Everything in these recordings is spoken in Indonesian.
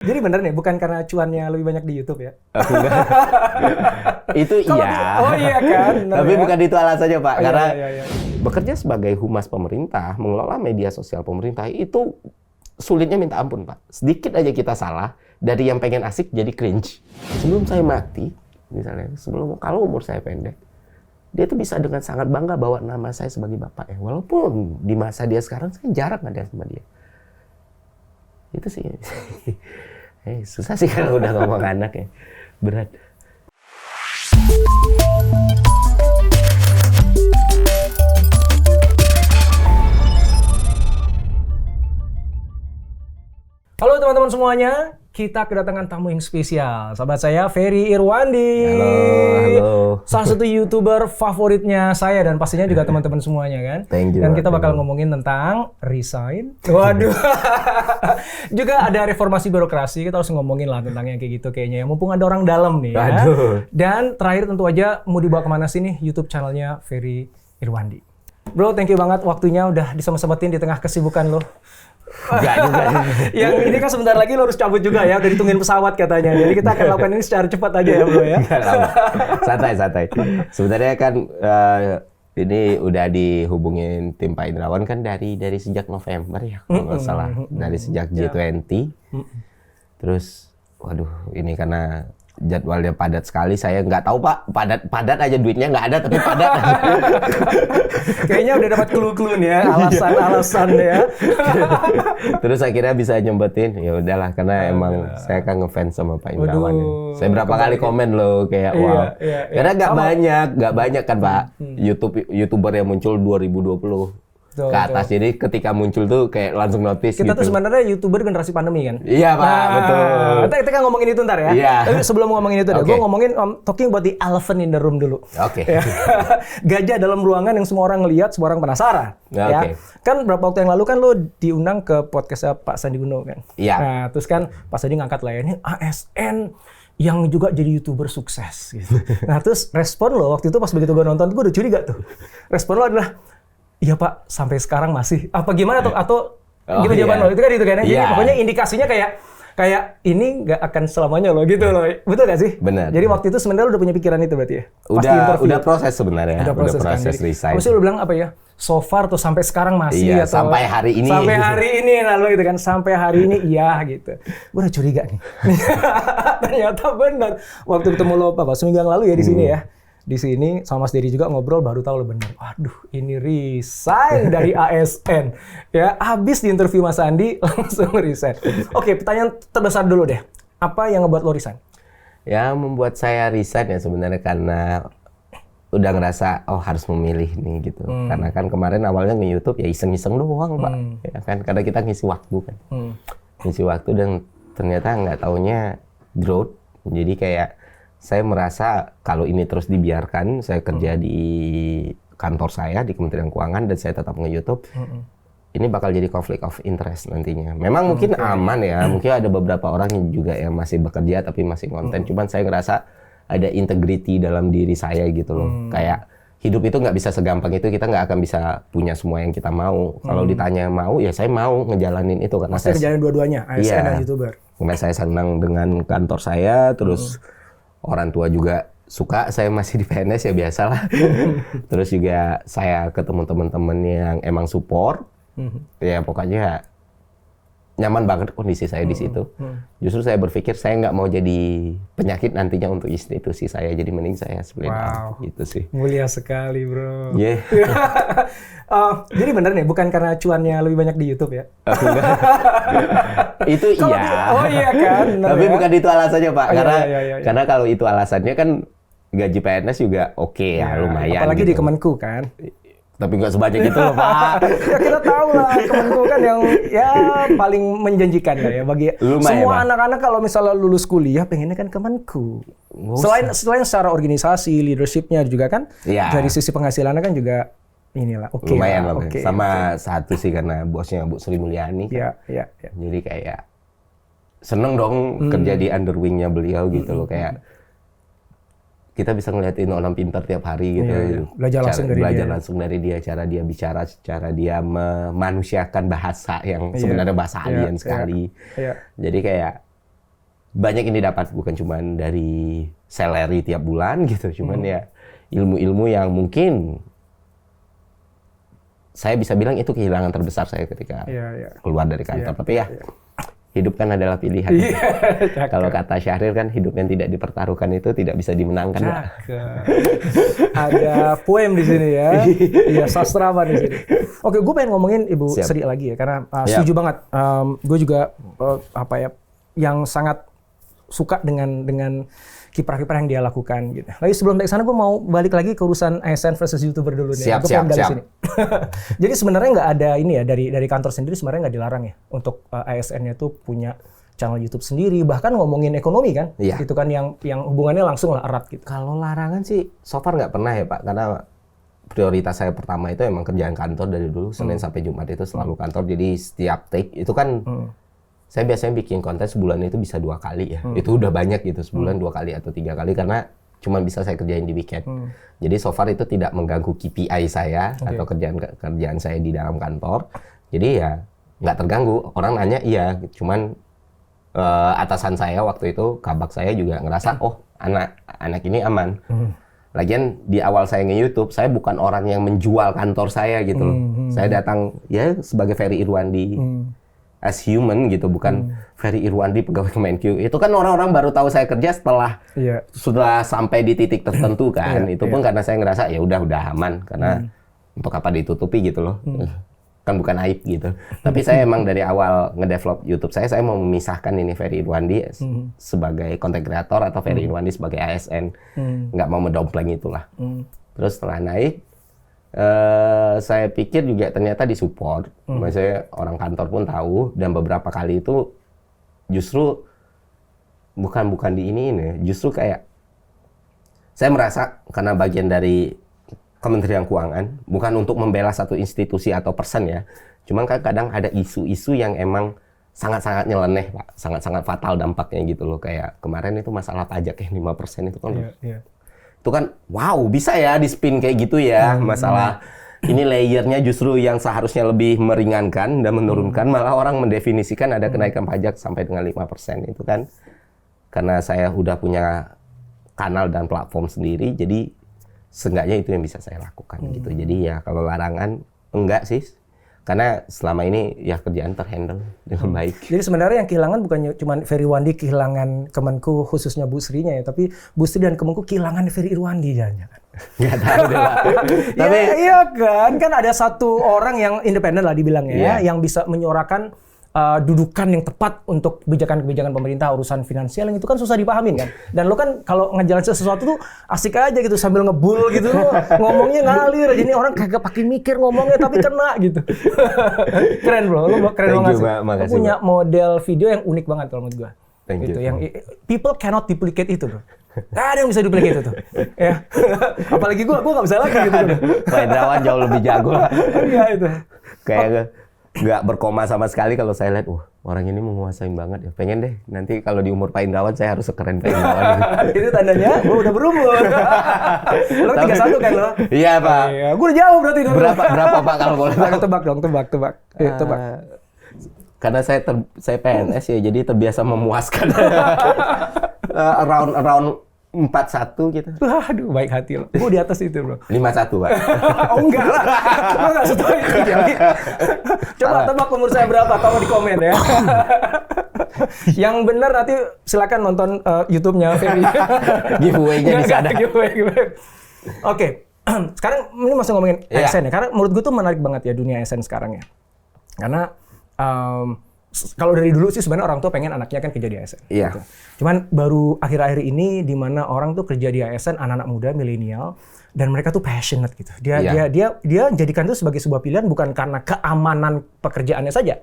Jadi bener nih, bukan karena cuannya lebih banyak di YouTube ya? Itu iya. Oh iya kan? Bener Tapi ya? bukan itu alasannya Pak. Oh, Karena iya. bekerja sebagai humas pemerintah, mengelola media sosial pemerintah itu sulitnya minta ampun Pak. Sedikit aja kita salah, dari yang pengen asik jadi cringe. Sebelum saya mati, misalnya, kalau umur saya pendek, dia tuh bisa dengan sangat bangga bawa nama saya sebagai bapaknya. Walaupun di masa dia sekarang, saya jarang ada sama dia. Itu sih. Susah sih kalau udah ngomong anak ya. Berat. Halo teman-teman semuanya, kita kedatangan tamu yang spesial. Sahabat saya, Ferry Irwandi. Halo. Salah satu YouTuber favoritnya saya dan pastinya juga teman-teman semuanya kan. Thank you. Dan kita bakal ngomongin tentang resign. Waduh. Juga ada reformasi birokrasi, kita harus ngomongin lah tentang yang kayak gitu kayaknya. Mumpung ada orang dalam nih ya. Aduh. Dan terakhir tentu aja mau dibawa kemana sih nih YouTube channelnya Ferry Irwandi. Bro, thank you banget waktunya udah disempetin di tengah kesibukan lo. Enggak juga. Yang ini kan sebentar lagi lo harus cabut juga ya, udah ditungguin pesawat katanya. Jadi kita akan lakukan ini secara cepat aja ya bro ya. Santai. Sebenarnya kan ini udah dihubungin tim Pak Indrawan kan dari sejak November ya kalau nggak salah. Dari sejak G20. Terus waduh ini karena jadwalnya padat sekali, saya nggak tahu Pak, padat aja duitnya nggak ada tapi padat. Kayaknya udah dapat clue-clue nih ya, alasan ya. Terus akhirnya bisa nyempetin, ya udahlah karena emang saya kan ngefans sama Pak Indrawan. Saya berapa kali komen loh kayak wow. Iya. Karena nggak banyak kan Pak YouTuber yang muncul 2020. Ke atas. Betul. Jadi ketika muncul tuh kayak langsung notice kita gitu. Tuh sebenarnya YouTuber generasi pandemi kan? Iya Pak, betul. Kita ngomongin itu ntar ya. Iya. Tapi sebelum ngomongin itu, gue ngomongin talking about the elephant in the room dulu. Oke. Ya. Gajah dalam ruangan yang semua orang lihat, semua orang penasaran. Ya. Kan beberapa waktu yang lalu kan lo diundang ke podcastnya Pak Sandi Uno kan? Iya. Nah, terus kan Pak Sandi ngangkat lah ya, ini ASN yang juga jadi YouTuber sukses gitu. Nah, terus respon lo waktu itu pas begitu gue nonton, gue udah curiga tuh. Respon lo adalah, iya Pak, sampai sekarang masih apa gimana atau gimana jawaban lo? Itu kan ya. Jadi pokoknya indikasinya kayak ini nggak akan selamanya loh gitu loh. Betul nggak sih? Benar. Jadi waktu itu sebenarnya lo udah punya pikiran itu berarti ya? Udah proses sebenarnya. Udah proses kan? resign. Apa sih lo bilang apa ya? So far tuh sampai sekarang masih iya, atau sampai hari ini. Sampai hari ini lalu gitu kan. Sampai hari ini iya gitu. Gue udah curiga nih. Ternyata benar. Waktu ketemu lo apa seminggu yang lalu ya di sini ya. Di sini sama Mas Dedi juga ngobrol baru tahu lo bener. Waduh, ini resign dari ASN. Ya, habis di interview Mas Andi langsung resign. Oke, pertanyaan terbesar dulu deh. Apa yang ngebuat lo resign? Ya, membuat saya resign ya sebenarnya karena udah ngerasa harus memilih nih gitu. Karena kan kemarin awalnya nge-YouTube ya iseng-iseng doang, Pak. Ya kan karena kita ngisi waktu kan. Ngisi waktu dan ternyata nggak taunya growth. Jadi kayak saya merasa kalau ini terus dibiarkan, saya kerja di kantor saya, di Kementerian Keuangan, dan saya tetap nge-YouTube, ini bakal jadi konflik of interest nantinya. Memang mungkin aman ya, mungkin ada beberapa orang yang juga yang masih bekerja tapi masih konten, cuman saya ngerasa ada integrity dalam diri saya gitu loh. Kayak hidup itu nggak bisa segampang itu, kita nggak akan bisa punya semua yang kita mau. Kalau ditanya mau, ya saya mau ngejalanin itu. Karena saya ngejalanin dua-duanya, ASN dan YouTuber. Karena saya senang dengan kantor saya, terus orang tua juga suka saya masih di PNS ya biasalah. Terus juga saya ketemu teman-teman yang emang support. Ya pokoknya nyaman banget kondisi saya di situ. Justru saya berpikir saya nggak mau jadi penyakit nantinya untuk institusi saya. Jadi mending saya split out gitu sih. Mulia sekali bro. Yeah. Jadi bener nih, bukan karena cuannya lebih banyak di YouTube ya? Itu iya. Oh iya kan. Tapi ya? Bukan itu alasannya Pak. Iya. Karena kalau itu alasannya kan gaji PNS juga oke ya, lumayan. Apalagi gitu. di Kemenku kan. Tapi nggak sebanyak itu loh Pak. Ya kita tahu lah Kemenku kan yang ya paling menjanjikan lah ya bagi lumayan, semua anak-anak kalau misalnya lulus kuliah pengennya kan Kemenku. Selain secara organisasi, leadershipnya juga kan. Dari sisi penghasilannya kan juga inilah oke. Lumayan lah. Sama satu sih karena bosnya Bu Sri Mulyani kan. Iya. Jadi kayak seneng dong kerja di underwing-nya beliau gitu loh, kayak kita bisa ngeliatin orang pintar tiap hari gitu. Belajar langsung dari dia, cara dia bicara, cara dia memanusiakan bahasa yang sebenarnya bahasa alien sekali. Jadi kayak banyak ini dapat bukan cuma dari salary tiap bulan gitu, cuman ya ilmu-ilmu yang mungkin saya bisa bilang itu kehilangan terbesar saya ketika keluar dari kantor. Tapi ya hidup kan adalah pilihan. Kalau kata Syahrir kan, hidup yang tidak dipertaruhkan itu tidak bisa dimenangkan. Ada poem di sini ya. Iya, sastrawan di sini. Oke, gue pengen ngomongin Ibu Sri lagi ya, karena setuju banget. Gue juga yang sangat suka dengan kiprah-kiprah yang dia lakukan gitu. Lagi sebelum dari sana gue mau balik lagi ke urusan ASN versus YouTuber dulu nih. Siap. Sini. Jadi sebenarnya nggak ada ini ya, dari kantor sendiri sebenarnya nggak dilarang ya untuk ASN-nya tuh punya channel YouTube sendiri, bahkan ngomongin ekonomi kan. Itu kan yang hubungannya langsung lah erat gitu. Kalau larangan sih so far nggak pernah ya Pak, karena prioritas saya pertama itu emang kerjaan kantor dari dulu, Senin sampai Jumat itu selalu kantor. Jadi setiap take itu kan saya biasanya bikin konten sebulan itu bisa 2 kali ya. Itu udah banyak gitu, sebulan 2 kali atau 3 kali karena cuma bisa saya kerjain di weekend. Jadi so far itu tidak mengganggu KPI saya atau kerjaan saya di dalam kantor. Jadi ya nggak terganggu. Orang nanya iya, cuman atasan saya waktu itu, kabak saya juga ngerasa oh anak ini aman. Lagian di awal saya nge-YouTube, saya bukan orang yang menjual kantor saya gitu loh. Saya datang ya sebagai Ferry Irwandi. As human gitu, bukan Ferry Irwandi pegawai Kemenkyu. Itu kan orang-orang baru tahu saya kerja setelah sudah sampai di titik tertentu kan. Itu pun karena saya ngerasa ya udah aman, karena untuk apa ditutupi gitu loh. Kan bukan aib gitu. Tapi saya emang dari awal ngedevelop YouTube saya mau memisahkan ini Ferry Irwandi sebagai content creator atau Ferry Irwandi sebagai ASN. Nggak mau mendompleng itulah. Terus setelah naik, saya pikir juga ternyata disupport. Maksudnya orang kantor pun tahu, dan beberapa kali itu justru bukan di ini justru kayak saya merasa karena bagian dari Kementerian Keuangan, bukan untuk membela satu institusi atau person ya, cuman kan kadang ada isu-isu yang emang sangat-sangat nyeleneh Pak, sangat-sangat fatal dampaknya gitu loh. Kayak kemarin itu masalah pajak 5% itu kan itu kan wow, bisa ya di spin kayak gitu ya. Masalah ini layernya justru yang seharusnya lebih meringankan dan menurunkan, malah orang mendefinisikan ada kenaikan pajak sampai dengan 5%. Itu kan karena saya udah punya kanal dan platform sendiri, jadi seenggaknya itu yang bisa saya lakukan gitu. Jadi ya kalau larangan enggak sih, karena selama ini ya kerjaan terhandle dengan baik. Jadi sebenarnya yang kehilangan bukan cuma Ferry Irwandi kehilangan Kemenku khususnya Bu Sri-nya ya, tapi Bu Sri dan Kemenku kehilangan Ferry Irwandi jangan-jangan. Nggak tahu deh Pak. Tapi iya kan ada satu orang yang independen lah dibilangnya yang bisa menyuarakan dudukan yang tepat untuk kebijakan-kebijakan pemerintah, urusan finansial yang itu kan susah dipahamin kan. Dan lo kan kalau ngejalanin sesuatu tuh asik aja gitu sambil ngebul gitu, ngomongnya ngalir aja, ini orang kagak pakai mikir ngomongnya tapi kena gitu. Keren bro, lo keren banget sih. Lo punya model video yang unik banget kalau menurut gua. Gitu, yang people cannot duplicate itu bro. Gak ada yang bisa duplicate itu tuh. Ya. Apalagi gua nggak bisa lagi gitu. Pak Indrawan jauh lebih jago lah. Iya itu. Kayak nggak berkoma sama sekali kalau saya lihat, orang ini menguasain banget ya. Pengen deh nanti kalau di umur Pak Indrawan saya harus sekeren Pak Indrawan. Itu tandanya gue udah berumur. Lo 31 kan lo? Iya Pak. Gue udah jauh berarti dulu. Berapa Pak kalau boleh tahu? Tebak dong, tebak. Tebak. Karena saya PNS ya, jadi terbiasa memuaskan. around 41 gitu. Aduh, baik hati lo. Gue di atas itu bro. 51 Pak. Oh enggak lah. Lo nggak setuju itu jadi. Coba tebak umur saya berapa? Tolong di komen ya. Yang benar nanti silakan nonton YouTube-nya Ferry. Giveaway-nya di sana. Giveaway. Oke. Sekarang ini masih ngomongin ASN ya. Karena menurut gue tuh menarik banget ya dunia ASN sekarang ya. Karena kalau dari dulu sih sebenarnya orang tua pengen anaknya kan kerja di ASN. Iya. Gitu. Cuman baru akhir-akhir ini di mana orang tuh kerja di ASN, anak-anak muda, milenial, dan mereka tuh passionate gitu. Dia jadikan itu sebagai sebuah pilihan bukan karena keamanan pekerjaannya saja,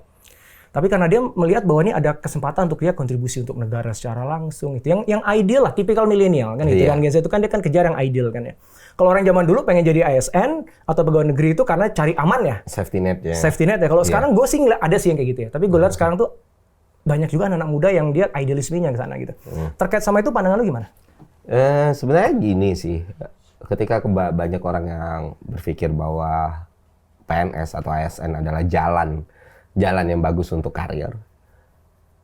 tapi karena dia melihat bahwa ini ada kesempatan untuk dia kontribusi untuk negara secara langsung. Itu yang ideal lah, tipikal milenial kan gitu. Dan Gen Z itu kan dia kan kejar yang ideal kan ya. Kalau orang zaman dulu pengen jadi ASN atau pegawai negeri itu karena cari aman ya. Safety net ya. Safety net ya. Kalau sekarang gue sih ada sih yang kayak gitu ya. Tapi gue lihat sekarang tuh banyak juga anak muda yang dia idealismenya ke sana gitu. Terkait sama itu pandangan lu gimana? Sebenarnya gini sih. Ketika banyak orang yang berpikir bahwa PNS atau ASN adalah jalan yang bagus untuk karir.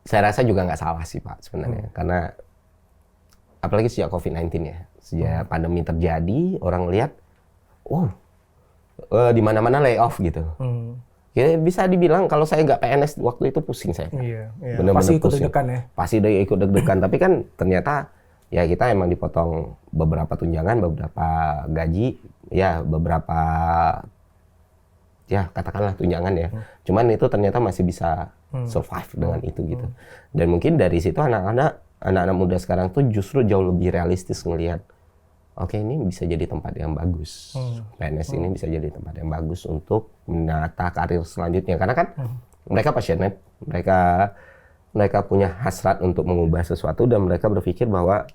saya rasa juga nggak salah sih Pak sebenarnya, karena apalagi sejak COVID-19 ya, sejak pandemi terjadi, orang lihat, di mana-mana layoff gitu. Ya bisa dibilang kalau saya nggak PNS waktu itu pusing saya. Iya. Bener-bener Pasti ikut pusing. deg-degan ya. Pasti udah ikut deg-degan. Tapi kan ternyata ya kita emang dipotong beberapa tunjangan, beberapa gaji, ya beberapa ya katakanlah tunjangan ya. Cuman itu ternyata masih bisa survive dengan itu gitu. Dan mungkin dari situ anak-anak muda sekarang tuh justru jauh lebih realistis ngelihat, oke, ini bisa jadi tempat yang bagus. PNS ini bisa jadi tempat yang bagus untuk menata karir selanjutnya. Karena kan mereka passionate, mereka punya hasrat untuk mengubah sesuatu dan mereka berpikir bahwa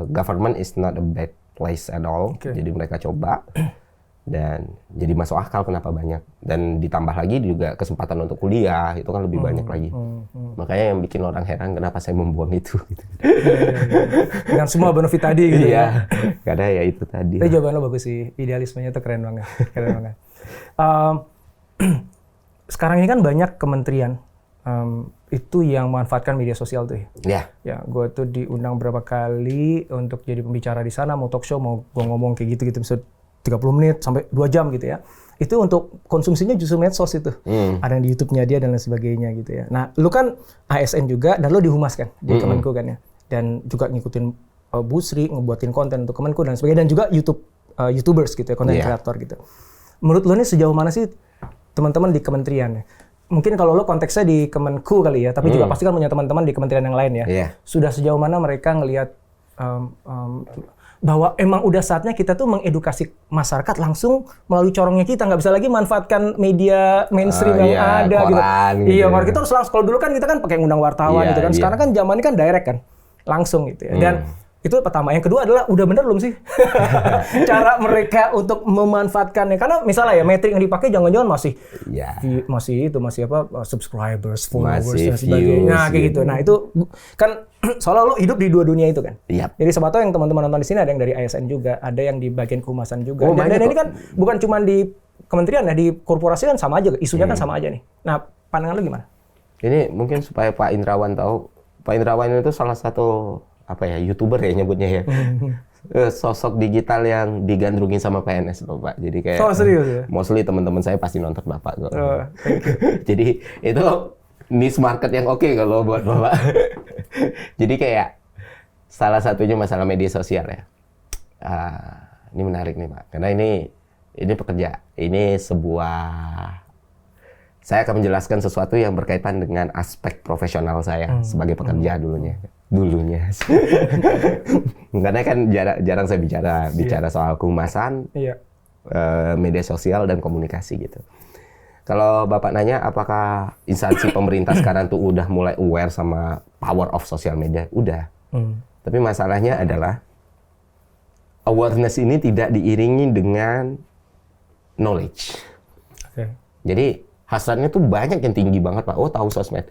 government is not a bad place at all. Jadi mereka coba dan jadi masuk akal kenapa banyak. Dan ditambah lagi juga kesempatan untuk kuliah, itu kan lebih banyak lagi. Makanya yang bikin orang heran kenapa saya membuang itu. Gitu. Dengan semua benefit tadi gitu ya. Karena ya itu tadi. Tapi jawaban lo bagus sih, idealismenya tuh keren banget. Sekarang ini kan banyak kementerian itu yang memanfaatkan media sosial tuh ya. Ya, gue tuh diundang berapa kali untuk jadi pembicara di sana, mau talk show, mau gue ngomong kayak gitu-gitu, misalnya 30 menit sampai 2 jam gitu ya. Itu untuk konsumsinya justru medsos itu. Ada yang di YouTube-nya dia dan lain sebagainya gitu ya. Nah, lu kan ASN juga dan lu di Humas kan di Kemenku kan ya. Dan juga ngikutin Bu Sri, ngebuatin konten untuk Kemenku dan sebagainya, dan juga YouTubers gitu ya, konten kreator gitu. Menurut lu nih sejauh mana sih teman-teman di kementerian ya? Mungkin kalau lo konteksnya di Kemenku kali ya, tapi juga pasti kan punya teman-teman di kementerian yang lain ya. Sudah sejauh mana mereka ngelihat bahwa emang udah saatnya kita tuh mengedukasi masyarakat langsung melalui corongnya kita, nggak bisa lagi manfaatkan media mainstream yang ada koran, gitu. Iya, kalau kita harus langsung. Kalau dulu kan kita kan pakai ngundang wartawan gitu kan. Sekarang kan zamannya kan direct kan, langsung gitu ya. Dan itu pertama. Yang kedua adalah udah bener belum sih cara mereka untuk memanfaatkannya? Karena misalnya ya metrik yang dipakai jangan-jangan masih subscribers, followers dan sebagainya kayak gitu. Nah itu kan soalnya lo hidup di dua dunia itu kan. Jadi siapa tahu yang teman-teman nonton di sini ada yang dari ASN juga, ada yang di bagian kehumasan juga. Dan ini kan bukan cuma di kementerian ya, di korporasi kan sama aja, isunya kan sama aja nih. Nah pandangan lo gimana? Ini mungkin supaya Pak Indrawan tahu, Pak Indrawan itu salah satu YouTuber ya nyebutnya ya. Sosok digital yang digandrungin sama PNS loh Pak. Jadi kayak serius ya? Mostly teman-teman saya pasti nonton Bapak kok. Jadi itu niche market yang oke kalau buat Bapak. Jadi kayak salah satunya masalah media sosial ya. Ini menarik nih Pak. Karena ini pekerja. Ini saya akan menjelaskan sesuatu yang berkaitan dengan aspek profesional saya sebagai pekerja dulunya. Karena kan jarang saya bicara soal kehumasan, media sosial dan komunikasi gitu. Kalau Bapak nanya apakah instansi pemerintah sekarang tuh udah mulai aware sama power of social media? Udah. Tapi masalahnya adalah awareness ini tidak diiringi dengan knowledge. Jadi hasratnya tuh banyak yang tinggi banget Pak. Oh tahu sosmed.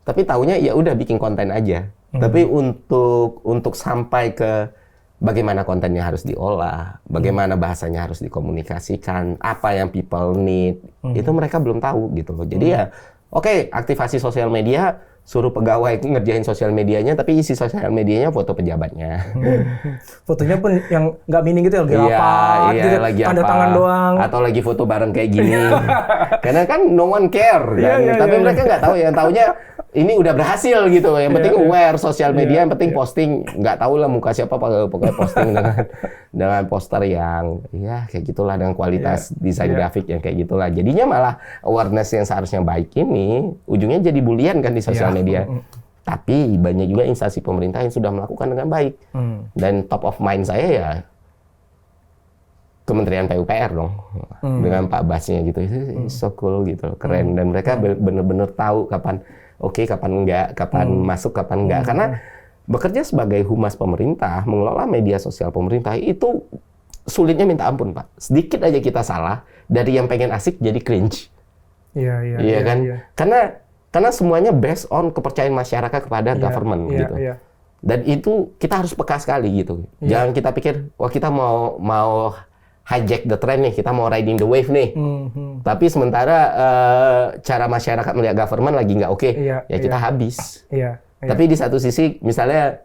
Tapi taunya ya udah bikin konten aja. Tapi untuk sampai ke bagaimana kontennya harus diolah, bagaimana bahasanya harus dikomunikasikan, apa yang people need, itu mereka belum tahu gitu loh. Jadi ya oke, aktivasi sosial media, suruh pegawai ngerjain sosial medianya, tapi isi sosial medianya foto pejabatnya. Fotonya pun yang nggak meaning gitu, lagi rapat, gitu, lagi tanda tangan doang. Atau lagi foto bareng kayak gini. Karena kan no one care kan. Tapi mereka nggak tahu, yang taunya ini udah berhasil gitu. Yang penting aware sosial media, yang penting posting. Nggak tahu lah muka siapa, pokoknya posting dengan poster yang kayak gitulah, dengan kualitas desain grafik yang kayak gitulah. Jadinya malah awareness yang seharusnya baik ini ujungnya jadi bulian kan di sosial media. Tapi banyak juga instansi pemerintah yang sudah melakukan dengan baik. Dan top of mind saya ya Kementerian PUPR dong, dengan Pak Basnya gitu. Itu so cool gitu, keren. Dan mereka benar-benar tahu kapan kapan enggak, kapan masuk, kapan enggak. Karena bekerja sebagai humas pemerintah, mengelola media sosial pemerintah itu sulitnya minta ampun Pak. Sedikit aja kita salah, dari yang pengen asik jadi cringe. Iya kan? Karena semuanya based on kepercayaan masyarakat kepada government gitu. Dan itu kita harus peka sekali gitu. Jangan kita pikir, kita mau hijack the trend nih, kita mau riding the wave nih. Tapi sementara cara masyarakat melihat government lagi nggak oke, ya kita habis. Tapi di satu sisi, misalnya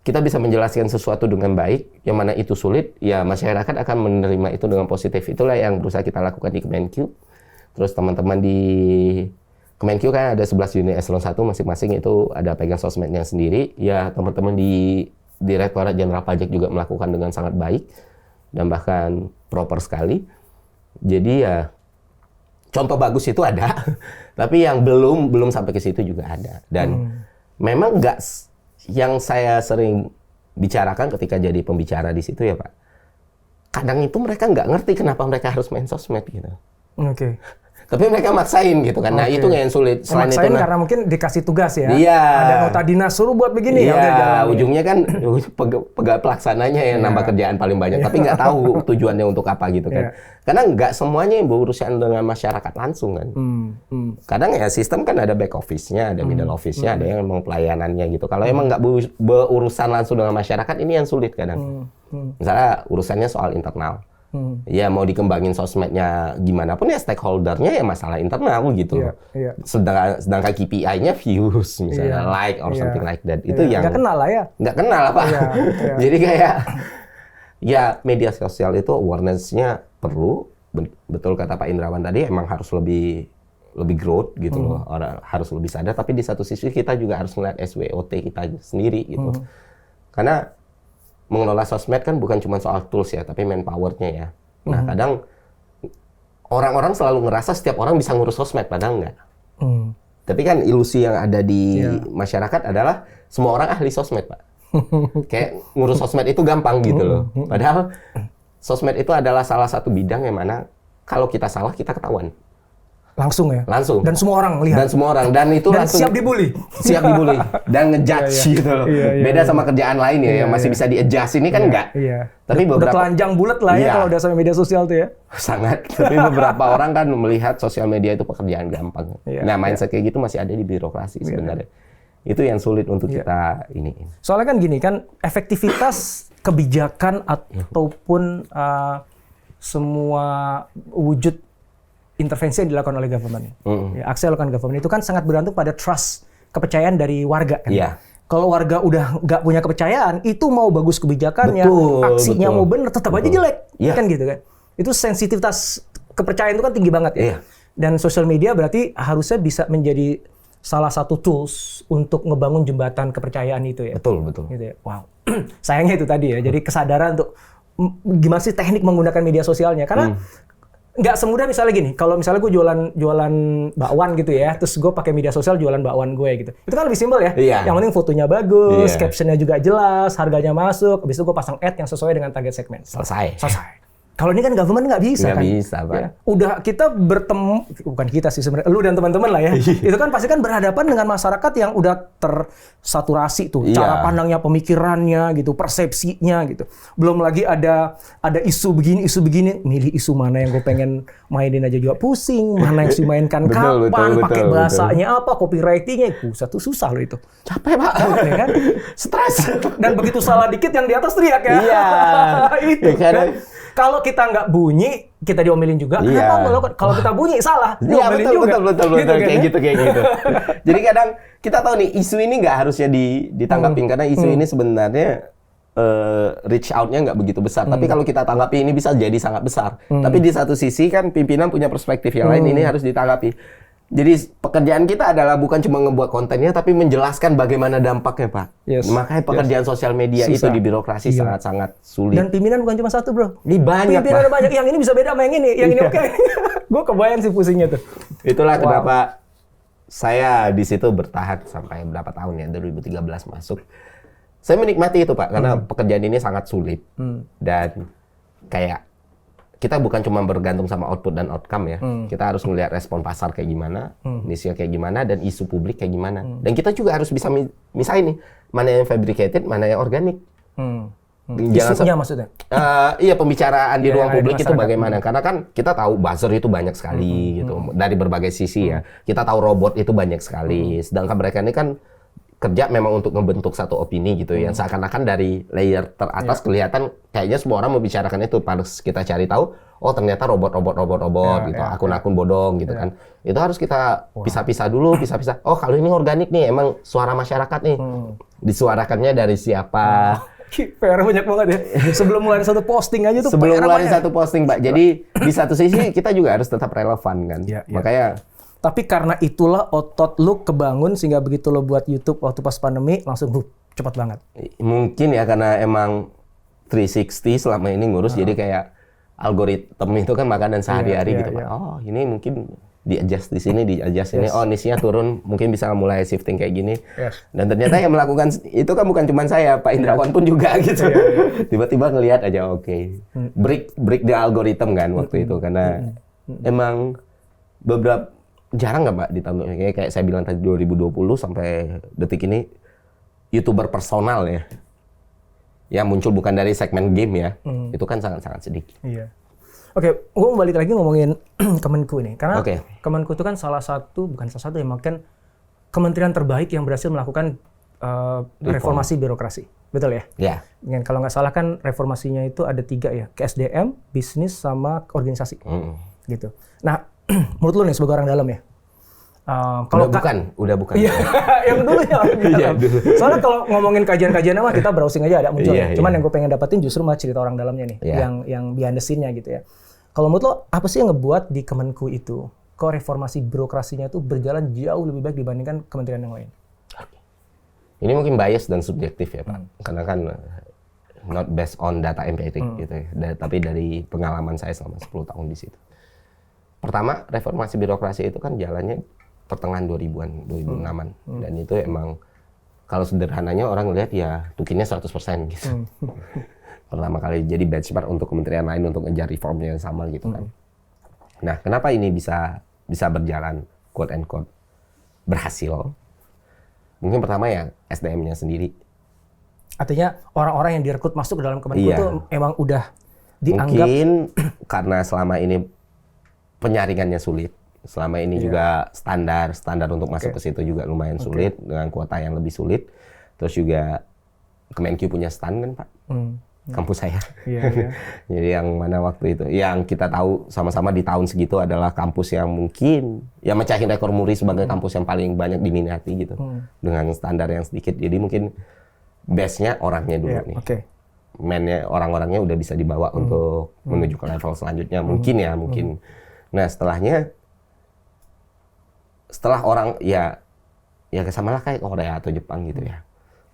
kita bisa menjelaskan sesuatu dengan baik, yang mana itu sulit, ya masyarakat akan menerima itu dengan positif. Itulah yang berusaha kita lakukan di Kemenq. Terus teman-teman di Kemenq kan ada 11 unit eselon 1 masing-masing itu ada pegang sosmednya sendiri. Ya teman-teman di Direktorat Jenderal Pajak juga melakukan dengan sangat baik dan bahkan proper sekali. Jadi ya contoh bagus itu ada, tapi yang belum sampai ke situ juga ada. Dan memang nggak, yang saya sering bicarakan ketika jadi pembicara di situ ya Pak, kadang itu mereka nggak ngerti kenapa mereka harus main sosmed gitu. Oke. Tapi mereka maksain gitu kan. Nah, itu yang sulit. Selain maksain itu karena mungkin dikasih tugas ya. Iya. Ada nota dinas suruh buat begini ya udah jalan. Iya, Ujungnya kan pegawai pelaksananya yang nambah kerjaan paling banyak, tapi nggak tahu tujuannya untuk apa gitu kan. Karena nggak semuanya yang berurusan dengan masyarakat langsung kan. Kadang ya sistem kan ada back office-nya, ada middle office-nya, ada yang memang pelayanannya gitu. Kalau emang nggak berurusan langsung dengan masyarakat, ini yang sulit kadang. Misalnya urusannya soal internal. Ya mau dikembangin sosmednya gimana pun ya stakeholder-nya ya masalah internal gitu. Sedangkan KPI-nya views misalnya like or something like that. Itu yang nggak kenal lah ya. Nggak kenal apa. Jadi kayak ya media sosial itu awareness-nya perlu. Betul kata Pak Indrawan tadi, emang harus lebih growth gitu loh. Orang harus lebih sadar, tapi di satu sisi kita juga harus melihat SWOT kita sendiri gitu. Karena mengelola sosmed kan bukan cuma soal tools ya, tapi manpower-nya ya. Nah, kadang orang-orang selalu ngerasa setiap orang bisa ngurus sosmed, padahal enggak. Tapi kan ilusi yang ada di masyarakat adalah semua orang ahli sosmed, Pak. Kayak ngurus sosmed itu gampang gitu loh. Padahal sosmed itu adalah salah satu bidang yang mana kalau kita salah, kita ketahuan. Langsung ya? Langsung. Dan semua orang lihat? Dan semua orang. Dan itu dan langsung siap dibully? Siap dibully. Dan ngejudge gitu loh. Beda sama kerjaan lain ya, yang masih bisa di-adjust. Ini kan enggak. Tapi beberapa... Udah telanjang bulat lah ya kalau udah sama media sosial tuh ya? Sangat. Tapi beberapa orang kan melihat sosial media itu pekerjaan gampang. Nah, mindset kayak gitu masih ada di birokrasi sebenarnya. Itu yang sulit untuk kita ini. Soalnya kan gini kan, efektivitas kebijakan ataupun semua wujud intervensi yang dilakukan oleh government, aksi yang dilakukan government itu kan sangat bergantung pada trust, kepercayaan dari warga kan. Kalau warga udah nggak punya kepercayaan, itu mau bagus kebijakannya, aksinya mau bener, tetap aja jelek, kan gitu kan. Itu sensitivitas kepercayaan itu kan tinggi banget ya. Dan sosial media berarti harusnya bisa menjadi salah satu tools untuk ngebangun jembatan kepercayaan itu ya. Betul. Gitu ya. Wow. Sayangnya itu tadi ya. Jadi kesadaran untuk gimana sih teknik menggunakan media sosialnya, karena nggak semudah misalnya gini, kalau misalnya gue jualan bakwan gitu ya, terus gue pakai media sosial jualan bakwan gue gitu, itu kan lebih simpel ya. Yang penting fotonya bagus, captionnya juga jelas, harganya masuk, habis itu gue pasang ad yang sesuai dengan target segmen. Selesai. Kalau ini kan government nggak bisa kan? Nggak bisa, Pak. Ya. Udah kita bertemu, bukan kita sih sebenarnya, lu dan teman-teman lah ya. Itu kan pasti kan berhadapan dengan masyarakat yang udah tersaturasi tuh, cara pandangnya, pemikirannya gitu, persepsinya gitu. Belum lagi ada isu begini, milih isu mana yang gue pengen mainin aja juga pusing, mana yang harus dimainkan kapan, pakai bahasanya apa, copywritingnya, tuh susah loh itu. Capek Pak, ya kan? Stres. Dan begitu salah dikit yang di atas teriak ya. Iya. Itu kan. Kalau kita nggak bunyi, kita diomelin juga. Kenapa kalau kita bunyi salah, diomelin juga. Betul. Kayak gitu. Jadi kadang kita tahu nih isu ini nggak harusnya ditanggapin karena isu ini sebenarnya reach out-nya nggak begitu besar. Tapi kalau kita tanggapi ini bisa jadi sangat besar. Tapi di satu sisi kan pimpinan punya perspektif yang lain, ini harus ditanggapi. Jadi pekerjaan kita adalah bukan cuma ngebuat kontennya, tapi menjelaskan bagaimana dampaknya, Pak. Makanya pekerjaan sosial media itu di birokrasi sangat-sangat sulit. Dan pimpinan bukan cuma satu, bro. Ini banyak, pimpinan banyak. Yang ini bisa beda sama yang ini. Yang ini oke. Gue kebayang sih pusingnya tuh. Itulah kenapa saya di situ bertahan sampai berapa tahun ya, 2013 masuk. Saya menikmati itu, Pak, karena pekerjaan ini sangat sulit. Dan kayak kita bukan cuma bergantung sama output dan outcome ya. Kita harus melihat respon pasar kayak gimana, niche kayak gimana, dan isu publik kayak gimana. Dan kita juga harus bisa misahin nih, mana yang fabricated, mana yang organik. Isunya maksudnya? Iya, pembicaraan di ruang publik itu bagaimana. Karena kan kita tahu buzzer itu banyak sekali gitu, dari berbagai sisi ya. Kita tahu robot itu banyak sekali. Sedangkan mereka ini kan kerja memang untuk membentuk satu opini gitu, yang seakan-akan dari layer teratas kelihatan kayaknya semua orang membicarakan itu. Pas kita cari tahu, oh ternyata robot gitu, akun-akun bodong gitu kan. Itu harus kita pisah-pisah dulu, pisah-pisah. Oh kalau ini organik nih, emang suara masyarakat nih, disuarakannya dari siapa? PR banyak banget ya. Sebelum mulai satu posting aja tuh Sebelum PR mulai banyak. satu posting, Pak. Jadi di satu sisi kita juga harus tetap relevan kan. Makanya tapi karena itulah otot lu kebangun sehingga begitu lo buat YouTube waktu pas pandemi langsung cepat banget. mungkin ya karena emang 360 selama ini ngurus, jadi kayak algoritma itu kan makanan sehari-hari gitu, Pak. Oh ini mungkin di-adjust di sini, di-adjust ini. Oh niche-nya turun, mungkin bisa mulai shifting kayak gini. Dan ternyata yang melakukan itu kan bukan cuma saya, Pak Indrawan pun juga gitu. Tiba-tiba ngelihat aja, break the algorithm kan waktu itu, karena emang beberapa jarang nggak Pak di tahun kayak saya bilang tadi 2020 sampai detik ini YouTuber personal ya yang muncul bukan dari segmen game ya, itu kan sangat-sangat sedikit. Iya. Oke, gue mau balik lagi ngomongin Kemenku ini, karena Kemenku itu kan bukan salah satu yang makan kementerian terbaik yang berhasil melakukan reformasi birokrasi, betul ya? Iya. Dan kalau nggak salah kan reformasinya itu ada 3 ya, ke SDM, bisnis sama organisasi, gitu. Nah, menurut lu nih sebagai orang dalam ya? Kalau udah bukan. Iya, yang dulu ya. Soalnya kalau ngomongin kajian-kajian mah kita browsing aja ada muncul. Cuman yang gue pengen dapetin justru mah cerita orang dalamnya nih, yang behind the scene-nya gitu ya. Kalau menurut lo apa sih yang ngebuat di Kemenku itu kok reformasi birokrasinya itu berjalan jauh lebih baik dibandingkan kementerian yang lain? Ini mungkin bias dan subjektif ya Pak, karena kan not based on data empirik gitu ya, tapi dari pengalaman saya selama 10 tahun di situ. Pertama, reformasi birokrasi itu kan jalannya pertengahan 2000-an, 2006-an. Dan itu emang, kalau sederhananya orang lihat ya tukinnya 100% gitu. Pertama kali jadi benchmark untuk kementerian lain untuk ngejar reformnya yang sama gitu kan. Nah, kenapa ini bisa berjalan, quote and quote, berhasil? Mungkin pertama ya SDM-nya sendiri. Artinya orang-orang yang direkrut masuk ke dalam Kemenku itu emang udah dianggap... Mungkin karena selama ini penyaringannya sulit. Selama ini juga standar untuk masuk ke situ juga lumayan sulit, dengan kuota yang lebih sulit. Terus juga Kemenku punya stand kan Pak, kampus saya. Jadi yang mana waktu itu, yang kita tahu sama-sama di tahun segitu adalah kampus yang mungkin ya mecahin rekor muri sebagai kampus yang paling banyak diminati gitu, dengan standar yang sedikit. Jadi mungkin base-nya orangnya dulu nih. Man-nya, orang-orangnya udah bisa dibawa untuk menuju ke level selanjutnya, mungkin. Nah setelah orang ya sama lah kayak Korea atau Jepang gitu ya.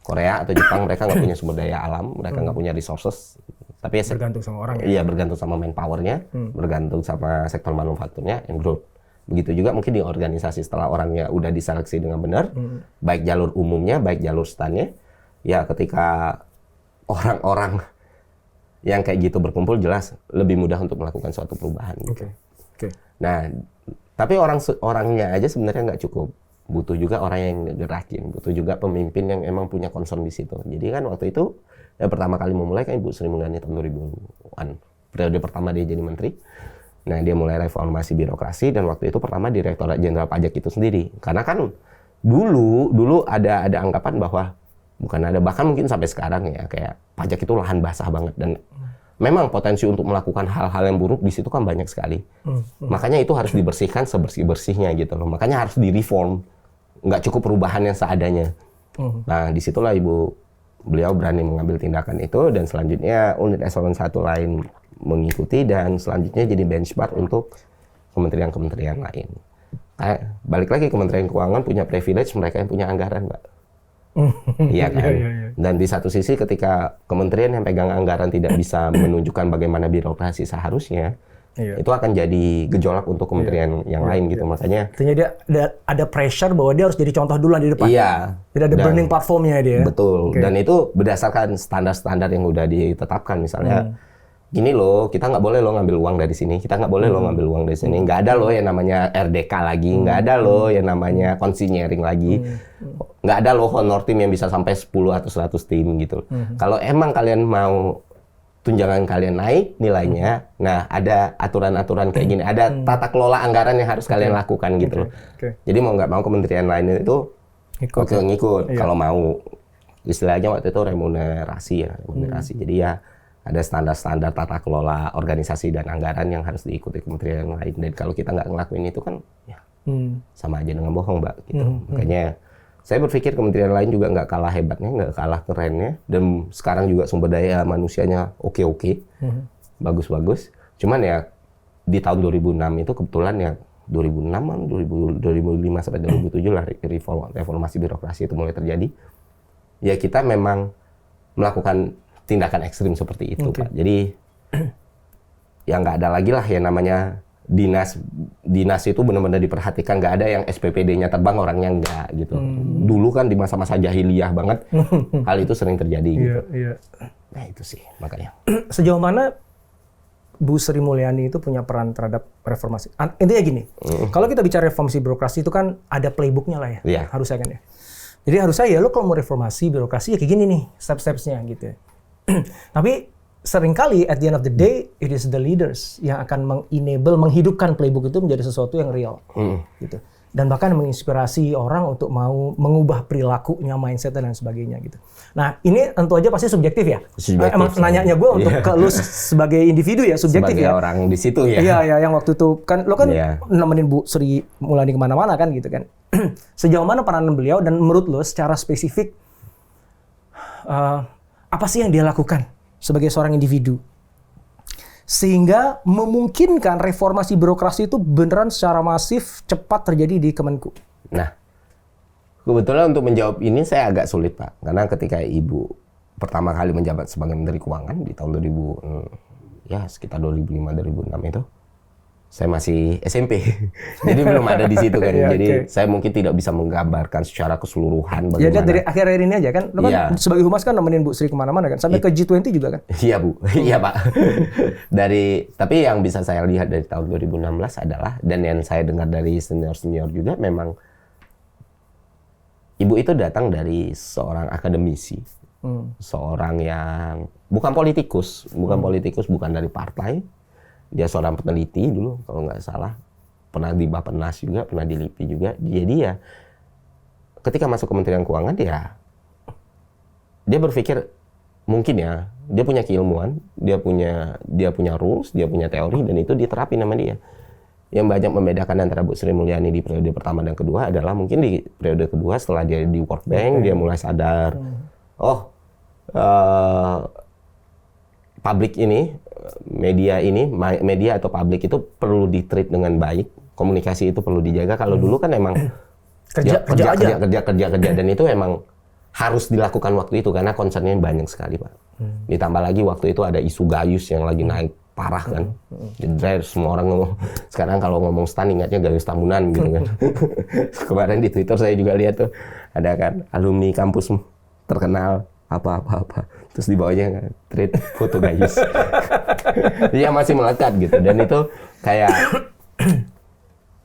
Korea atau Jepang mereka nggak punya sumber daya alam, mereka nggak punya resources, tapi ya bergantung sama orang ya. Iya, bergantung sama manpower-nya, bergantung sama sektor manufakturnya yang growth. Begitu juga mungkin di organisasi setelah orangnya udah diseleksi dengan benar, baik jalur umumnya, baik jalur stand-nya, ya ketika orang-orang yang kayak gitu berkumpul jelas lebih mudah untuk melakukan suatu perubahan. Gitu. Nah, tapi orangnya aja sebenarnya nggak cukup. Butuh juga orang yang gerakin, butuh juga pemimpin yang emang punya concern di situ. Jadi kan waktu itu yang pertama kali memulai kan Ibu Sri Mulyani tahun 2000-an. Periode pertama dia jadi menteri. Nah, dia mulai reformasi birokrasi dan waktu itu pertama Direktorat Jenderal Pajak itu sendiri. Karena kan dulu ada anggapan bahwa bahkan mungkin sampai sekarang ya kayak pajak itu lahan basah banget dan memang potensi untuk melakukan hal-hal yang buruk di situ kan banyak sekali. Makanya itu harus dibersihkan sebersih-bersihnya gitu loh. Makanya harus direform. Nggak cukup perubahan yang seadanya. Nah, disitulah beliau berani mengambil tindakan itu dan selanjutnya unit eselon 1 lain mengikuti dan selanjutnya jadi benchmark untuk kementerian-kementerian lain. Balik lagi Kementerian Keuangan punya privilege, mereka yang punya anggaran, Mbak. Iya kan? Dan di satu sisi ketika kementerian yang pegang anggaran tidak bisa menunjukkan bagaimana birokrasi seharusnya, itu akan jadi gejolak untuk kementerian yang lain gitu. Makanya artinya dia ada pressure bahwa dia harus jadi contoh duluan di depan. Iya. Tidak ada burning platformnya dia. Betul. Dan itu berdasarkan standar-standar yang udah ditetapkan. Misalnya gini loh, kita nggak boleh lo ngambil uang dari sini, kita nggak boleh lo ngambil uang dari sini, nggak ada lo yang namanya RDK lagi, nggak ada lo yang namanya konsinyering lagi, nggak ada lo honor tim yang bisa sampai 10 atau 100 tim gitu. Kalau emang kalian mau tunjangan kalian naik nilainya, nah ada aturan-aturan kayak gini, ada tata kelola anggaran yang harus kalian lakukan gitu loh. Jadi mau nggak mau kementerian lain itu ngikut kalau mau. Istilahnya waktu itu remunerasi. Jadi ya ada standar-standar tata kelola organisasi dan anggaran yang harus diikuti kementerian yang lain. Dan kalau kita nggak ngelakuin itu kan ya sama aja dengan bohong, Mbak. Gitu. Makanya saya berpikir kementerian lain juga nggak kalah hebatnya, nggak kalah kerennya. Dan sekarang juga sumber daya manusianya oke-oke, bagus-bagus. Cuman ya di tahun 2006 itu kebetulan ya 2005 sampai 2007 lah reformasi birokrasi itu mulai terjadi. Ya kita memang melakukan tindakan ekstrim seperti itu, Pak. Jadi ya nggak ada lagi lah yang namanya dinas itu benar-benar diperhatikan, nggak ada yang SPPD-nya terbang orangnya nggak gitu. Dulu kan di masa-masa jahiliyah banget hal itu sering terjadi gitu. Nah itu sih makanya. Sejauh mana Bu Sri Mulyani itu punya peran terhadap reformasi? Intinya gini, kalau kita bicara reformasi birokrasi itu kan ada playbooknya lah ya, harusnya kan ya. Jadi harusnya ya lo kalau mau reformasi birokrasi ya kayak gini nih step-stepsnya gitu. Tapi seringkali at the end of the day it is the leaders yang akan menghidupkan playbook itu menjadi sesuatu yang real gitu. Dan bahkan menginspirasi orang untuk mau mengubah perilakunya, mindset dan sebagainya gitu. Nah ini tentu aja pasti subjektif ya. Emang nanyanya gue untuk ke lu sebagai individu ya, subjektif sebagai ya. Orang di situ ya. Iya yang waktu itu kan lo kan nemenin Bu Sri Mulyani kemana-mana kan gitu kan. Sejauh mana peranan beliau dan menurut lo secara spesifik apa sih yang dia lakukan sebagai seorang individu sehingga memungkinkan reformasi birokrasi itu beneran secara masif cepat terjadi di Kemenku? Nah, kebetulan untuk menjawab ini saya agak sulit, Pak, karena ketika Ibu pertama kali menjabat sebagai Menteri Keuangan di tahun 2000 ya sekitar 2005-2006 itu saya masih SMP, jadi belum ada di situ kan. Jadi saya mungkin tidak bisa menggambarkan secara keseluruhan bagaimana. Ya dari akhir-akhir ini aja kan, lo kan sebagai humas kan nemenin Bu Sri kemana-mana kan, sampai ke G20 juga kan? Iya Bu, iya Pak. Tapi yang bisa saya lihat dari tahun 2016 adalah, dan yang saya dengar dari senior-senior juga, memang Ibu itu datang dari seorang akademisi, seorang yang bukan politikus, bukan dari partai. Dia seorang peneliti dulu, kalau nggak salah. Pernah di Bappenas juga, pernah di LIPI juga. Jadi ya, ketika masuk Kementerian Keuangan, dia berpikir, mungkin ya, dia punya keilmuan, dia punya rules, dia punya teori, dan itu diterapin sama dia. Yang banyak membedakan antara Bu Sri Mulyani di periode pertama dan kedua adalah mungkin di periode kedua setelah dia di World Bank, dia mulai sadar, publik ini, media atau publik itu perlu di-treat dengan baik, komunikasi itu perlu dijaga. Kalau dulu kan emang kerja, dan itu emang harus dilakukan waktu itu karena concernnya banyak sekali, Pak. Ditambah lagi waktu itu ada isu Gayus yang lagi naik parah kan. Jadi semua orang ngomong, sekarang kalau ngomong STAN ingatnya Gayus Tambunan gitu kan. Kemarin di Twitter saya juga lihat tuh ada kan alumni kampus terkenal apa. Terus di bawahnya tweet foto Gayus. Dia masih melekat gitu, dan itu kayak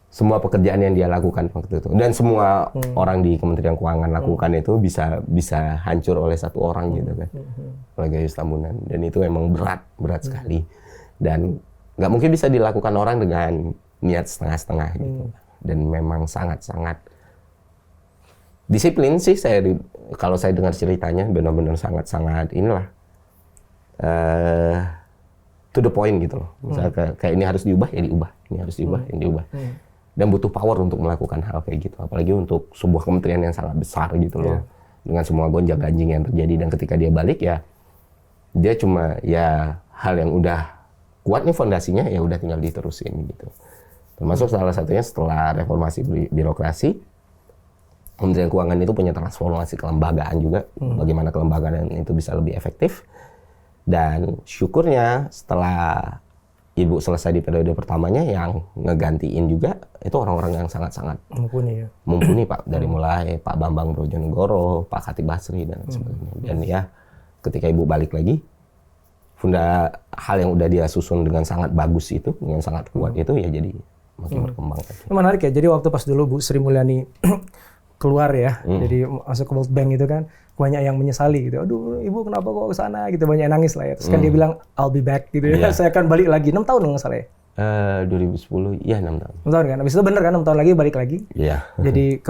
semua pekerjaan yang dia lakukan waktu itu dan semua orang di Kementerian Keuangan lakukan itu bisa hancur oleh satu orang gitu kan, oleh Gayus Tambunan, dan itu emang berat sekali dan nggak mungkin bisa dilakukan orang dengan niat setengah-setengah gitu, dan memang sangat-sangat disiplin sih. Kalau saya dengar ceritanya benar-benar sangat-sangat inilah to the point gitu loh. Misalnya kayak ini harus diubah ya diubah, ini harus diubah ini diubah. Dan butuh power untuk melakukan hal kayak gitu, apalagi untuk sebuah kementerian yang sangat besar gitu loh. Dengan semua gonjang-ganjing yang terjadi, dan ketika dia balik ya dia cuma ya hal yang udah kuat nih fondasinya, ya udah tinggal diterusin gitu. Termasuk salah satunya setelah reformasi birokrasi, Kementerian Keuangan itu punya transformasi kelembagaan juga, bagaimana kelembagaan itu bisa lebih efektif. Dan syukurnya setelah Ibu selesai di periode pertamanya, yang ngegantiin juga itu orang-orang yang sangat-sangat mumpuni Pak. Dari mulai Pak Bambang Brojonegoro, Pak Khatib Basri dan sebagainya. Dan ya ketika Ibu balik lagi, hal yang udah dia susun dengan sangat bagus itu, dengan sangat kuat itu ya jadi makin berkembang. Menarik ya, jadi waktu pas dulu Bu Sri Mulyani keluar ya, jadi masuk ke World Bank itu kan banyak yang menyesali gitu. Aduh, Ibu kenapa kok ke sana gitu, banyak yang nangis lah ya. Terus kan dia bilang I'll be back gitu ya. Saya akan balik lagi 6 tahun nggak salah ya. 2010 iya 6 tahun. 6 tahun kan. Habis itu bener kan 6 tahun lagi balik lagi. Iya. Jadi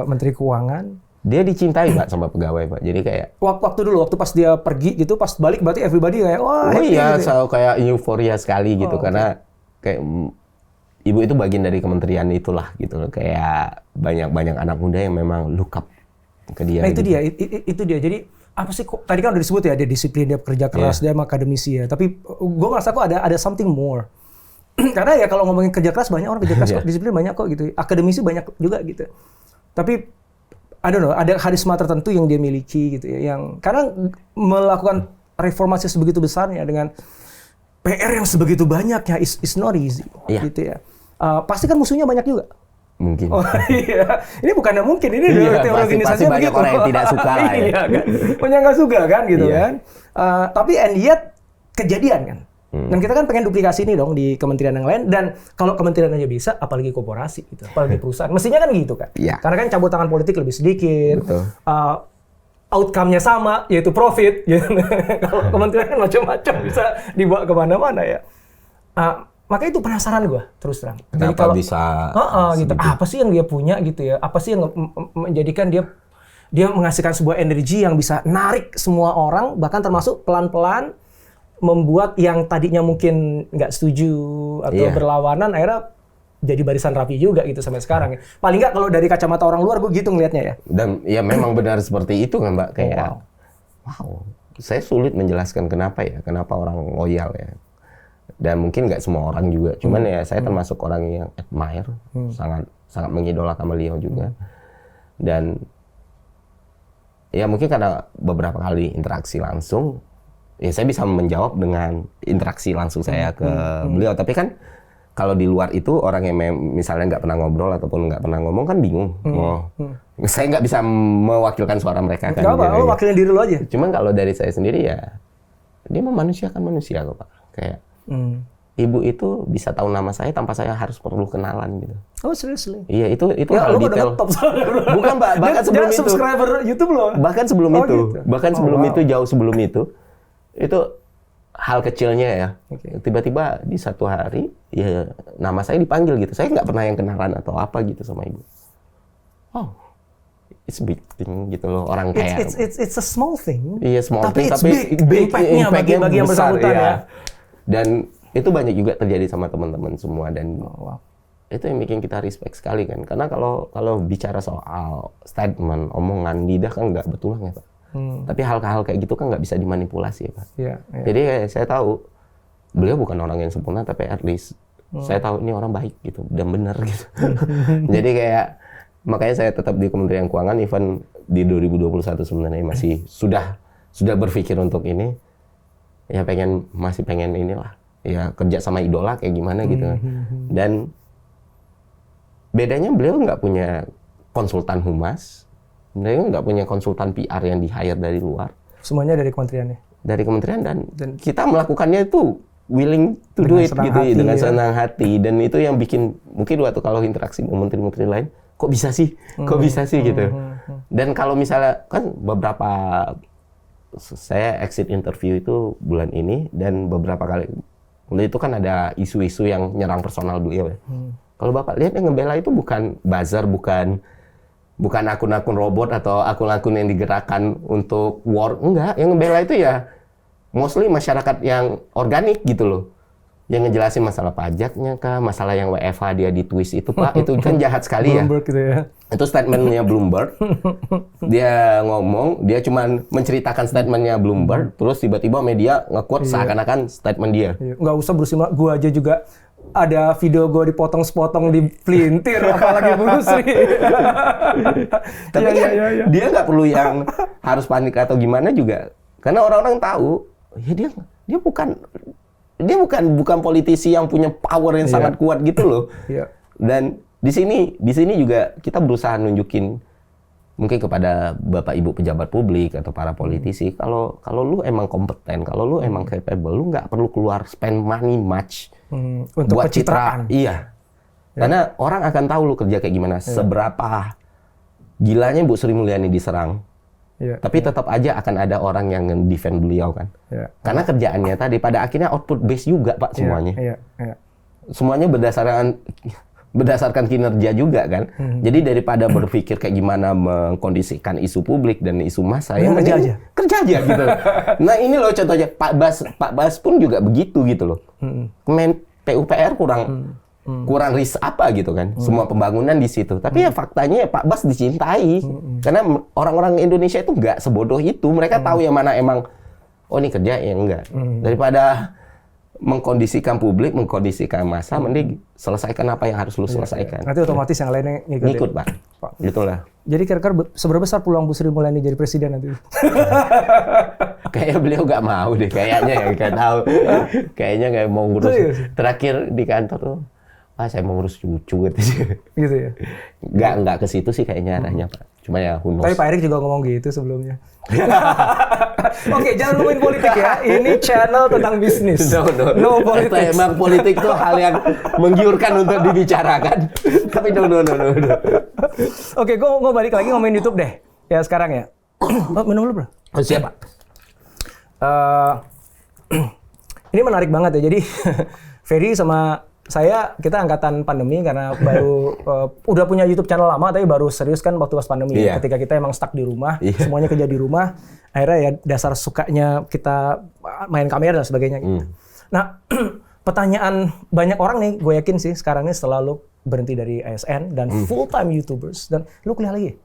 Menteri Keuangan. Dia dicintai Pak sama pegawai Pak. Jadi kayak Waktu dulu, waktu pas dia pergi gitu, pas balik berarti everybody kayak wah happy iya, gitu. selalu kayak euforia sekali gitu karena kayak ibu itu bagian dari kementerian itulah gitu loh. Kayak banyak anak muda yang memang look up ke dia. Nah itu gitu. dia, itu dia. Jadi apa sih kok tadi kan udah disebut ya, dia disiplin, dia kerja keras, dia emang akademisi ya. Tapi gue ngerasa kok ada something more. Karena ya kalau ngomongin kerja keras, banyak orang kerja keras kok, disiplin banyak kok gitu. Akademisi banyak juga gitu. Tapi I don't know, ada karisma tertentu yang dia miliki gitu ya, yang karena melakukan reformasi sebegitu besarnya dengan PR yang sebegitu banyaknya is not easy gitu ya. Pasti kan musuhnya banyak juga. Mungkin. Oh iya, ini bukannya mungkin, ini Iya, teori pasti banyak begitu. orang yang tidak suka lah ya. Iya kan, banyak nggak suka kan gitu Iya. kan. Tapi and yet kejadian kan. Dan kita kan pengen duplikasi ini dong di kementerian yang lain, dan kalau kementerian aja bisa, apalagi korporasi gitu, apalagi perusahaan. Mestinya kan gitu kan. Iya. Karena kan campur tangan politik lebih sedikit. Betul. Outcome-nya sama, yaitu profit. Gitu. Kalau kementerian kan macam-macam, bisa dibawa kemana-mana ya. Maka itu penasaran gue, terus terang. Jadi Kenapa kalau, bisa gitu. Apa sih yang dia punya gitu ya? Apa sih yang menjadikan dia menghasilkan sebuah energi yang bisa narik semua orang, bahkan termasuk pelan-pelan membuat yang tadinya mungkin nggak setuju atau berlawanan akhirnya jadi barisan rapi juga gitu sampai sekarang. Paling nggak kalau dari kacamata orang luar gue gitu ngelihatnya ya. Dan ya memang benar seperti itu kan Mbak, kayak wow. Saya sulit menjelaskan kenapa orang loyal ya. Dan mungkin nggak semua orang juga, cuman ya saya termasuk orang yang admire, sangat mengidolakan beliau juga. Dan ya mungkin karena beberapa kali interaksi langsung, ya saya bisa menjawab dengan interaksi langsung saya ke beliau. Tapi kan kalau di luar itu orang yang misalnya nggak pernah ngobrol ataupun nggak pernah ngomong kan bingung. Saya nggak bisa mewakilkan suara mereka kan. Nggak apa, lo wakilin diri lo aja. Cuman kalau dari saya sendiri ya, dia memanusiakan manusia kok Pak. Kayak ibu itu bisa tahu nama saya tanpa saya harus perlu kenalan gitu. Oh seriously? Iya itu Ya, hal lo detail. udah top soalnya. Bukan Pak, bahkan sebelum dia itu. subscriber YouTube lo? Bahkan sebelum itu, Gitu. bahkan sebelum itu, jauh sebelum itu hal kecilnya ya. Tiba-tiba di satu hari, ya nama saya dipanggil gitu. Saya nggak pernah yang kenalan atau apa gitu sama ibu. Oh, it's big thing gitu loh, orang kayak. It's a small thing. Iya small tapi thing, it's big impact-nya bagi yang bersangkutan ya. Dan itu banyak juga terjadi sama teman-teman semua dan itu yang bikin kita respect sekali kan. Karena kalau bicara soal statement, omongan, lidah kan nggak betulan ya Pak. Tapi hal-hal kayak gitu kan nggak bisa dimanipulasi ya Pak. Iya. Jadi saya tahu beliau bukan orang yang sempurna, tapi at least saya tahu ini orang baik gitu dan benar gitu. Jadi kayak makanya saya tetap di Kementerian Keuangan, even di 2021 sebenarnya masih sudah berpikir untuk ini. Ya masih pengen inilah. Ya kerja sama idola kayak gimana gitu. Dan bedanya beliau nggak punya konsultan humas, beliau nggak punya konsultan PR yang di-hire dari luar. Semuanya dari kementeriannya? Dari kementerian dan kita melakukannya itu willing to do it gitu dengan senang hati. Dan itu yang bikin, mungkin waktu kalau interaksi dengan menteri-menteri lain, kok bisa sih gitu. Dan kalau misalnya, kan beberapa, saya exit interview itu bulan ini, dan beberapa kali itu kan ada isu-isu yang nyerang personal beliau ya. Kalau Bapak lihat yang ngebela itu bukan buzzer, bukan akun-akun robot atau akun-akun yang digerakkan untuk war, enggak. Yang ngebela itu ya mostly masyarakat yang organik gitu loh. Yang ngejelasin masalah pajaknya kah, masalah yang WFH dia di twist itu Pak, itu kan jahat sekali ya. Bloomberg gitu ya. Itu statementnya Bloomberg. Dia ngomong, dia cuman menceritakan statementnya Bloomberg, terus tiba-tiba media nge-quote seakan-akan statement dia. Nggak usah berusaha, gua aja juga ada video gue dipotong-sepotong di pelintir, apalagi Bu Sri. Tapi kan dia nggak perlu yang harus panik atau gimana juga, karena orang-orang tahu ya dia bukan politisi yang punya power yang sangat kuat gitu loh. Dan di sini juga kita berusaha nunjukin mungkin kepada Bapak Ibu pejabat publik atau para politisi, kalau lu emang kompeten, kalau lu emang capable, lu nggak perlu keluar spend money much untuk buat pencitraan. Iya. Karena orang akan tahu lu kerja kayak gimana, seberapa gilanya Bu Sri Mulyani diserang. Tapi tetap aja akan ada orang yang nge-defend beliau kan. Karena kerjaannya tadi pada akhirnya output base juga Pak semuanya. Semuanya berdasarkan berdasarkan kinerja juga kan. Jadi daripada berpikir kayak gimana mengkondisikan isu publik dan isu massa, yang kerja aja gitu. Nah ini loh contohnya Pak Bas pun juga begitu gitu loh. PUPR kurang apa gitu kan. Semua pembangunan di situ. Tapi ya faktanya ya Pak Bas dicintai. Karena orang-orang Indonesia itu nggak sebodoh itu. Mereka tahu yang mana emang oh ini kerja yang enggak. Daripada mengkondisikan publik, mengkondisikan massa, mending selesaikan apa yang harus lu selesaikan. Nanti otomatis yang lainnya ngikut, Pak. Itulah. Jadi kira-kira seberapa besar peluang Bu Sri Mulyani jadi presiden nanti? Kayaknya beliau nggak mau deh, kayaknya ya, nggak tahu. Kayaknya nggak mau ngurus. Terakhir di kantor tuh, saya mau ngurus cucu gitu. Gitu ya? Nggak ke situ sih kayaknya arahnya, Pak. Cuma ya who knows. Tapi Pak Erick juga ngomong gitu sebelumnya. Oke, jangan lupain politik ya. Ini channel tentang bisnis. No politik. Emang politik itu hal yang menggiurkan untuk dibicarakan. Tapi no. Oke, gue balik lagi ngomongin YouTube deh. Ya sekarang ya. Minum dulu bro. Oh, siapa? Ini menarik banget ya. Jadi Ferry sama saya, kita angkatan pandemi karena baru udah punya YouTube channel lama tapi baru serius kan waktu pas pandemi. Iya. Ketika kita emang stuck di rumah, semuanya kerja di rumah, akhirnya ya dasar sukanya kita main kamera dan sebagainya gitu. Nah, pertanyaan banyak orang nih, gue yakin sih sekarang ini setelah lu berhenti dari ASN dan full time YouTubers dan lu kuliah lagi?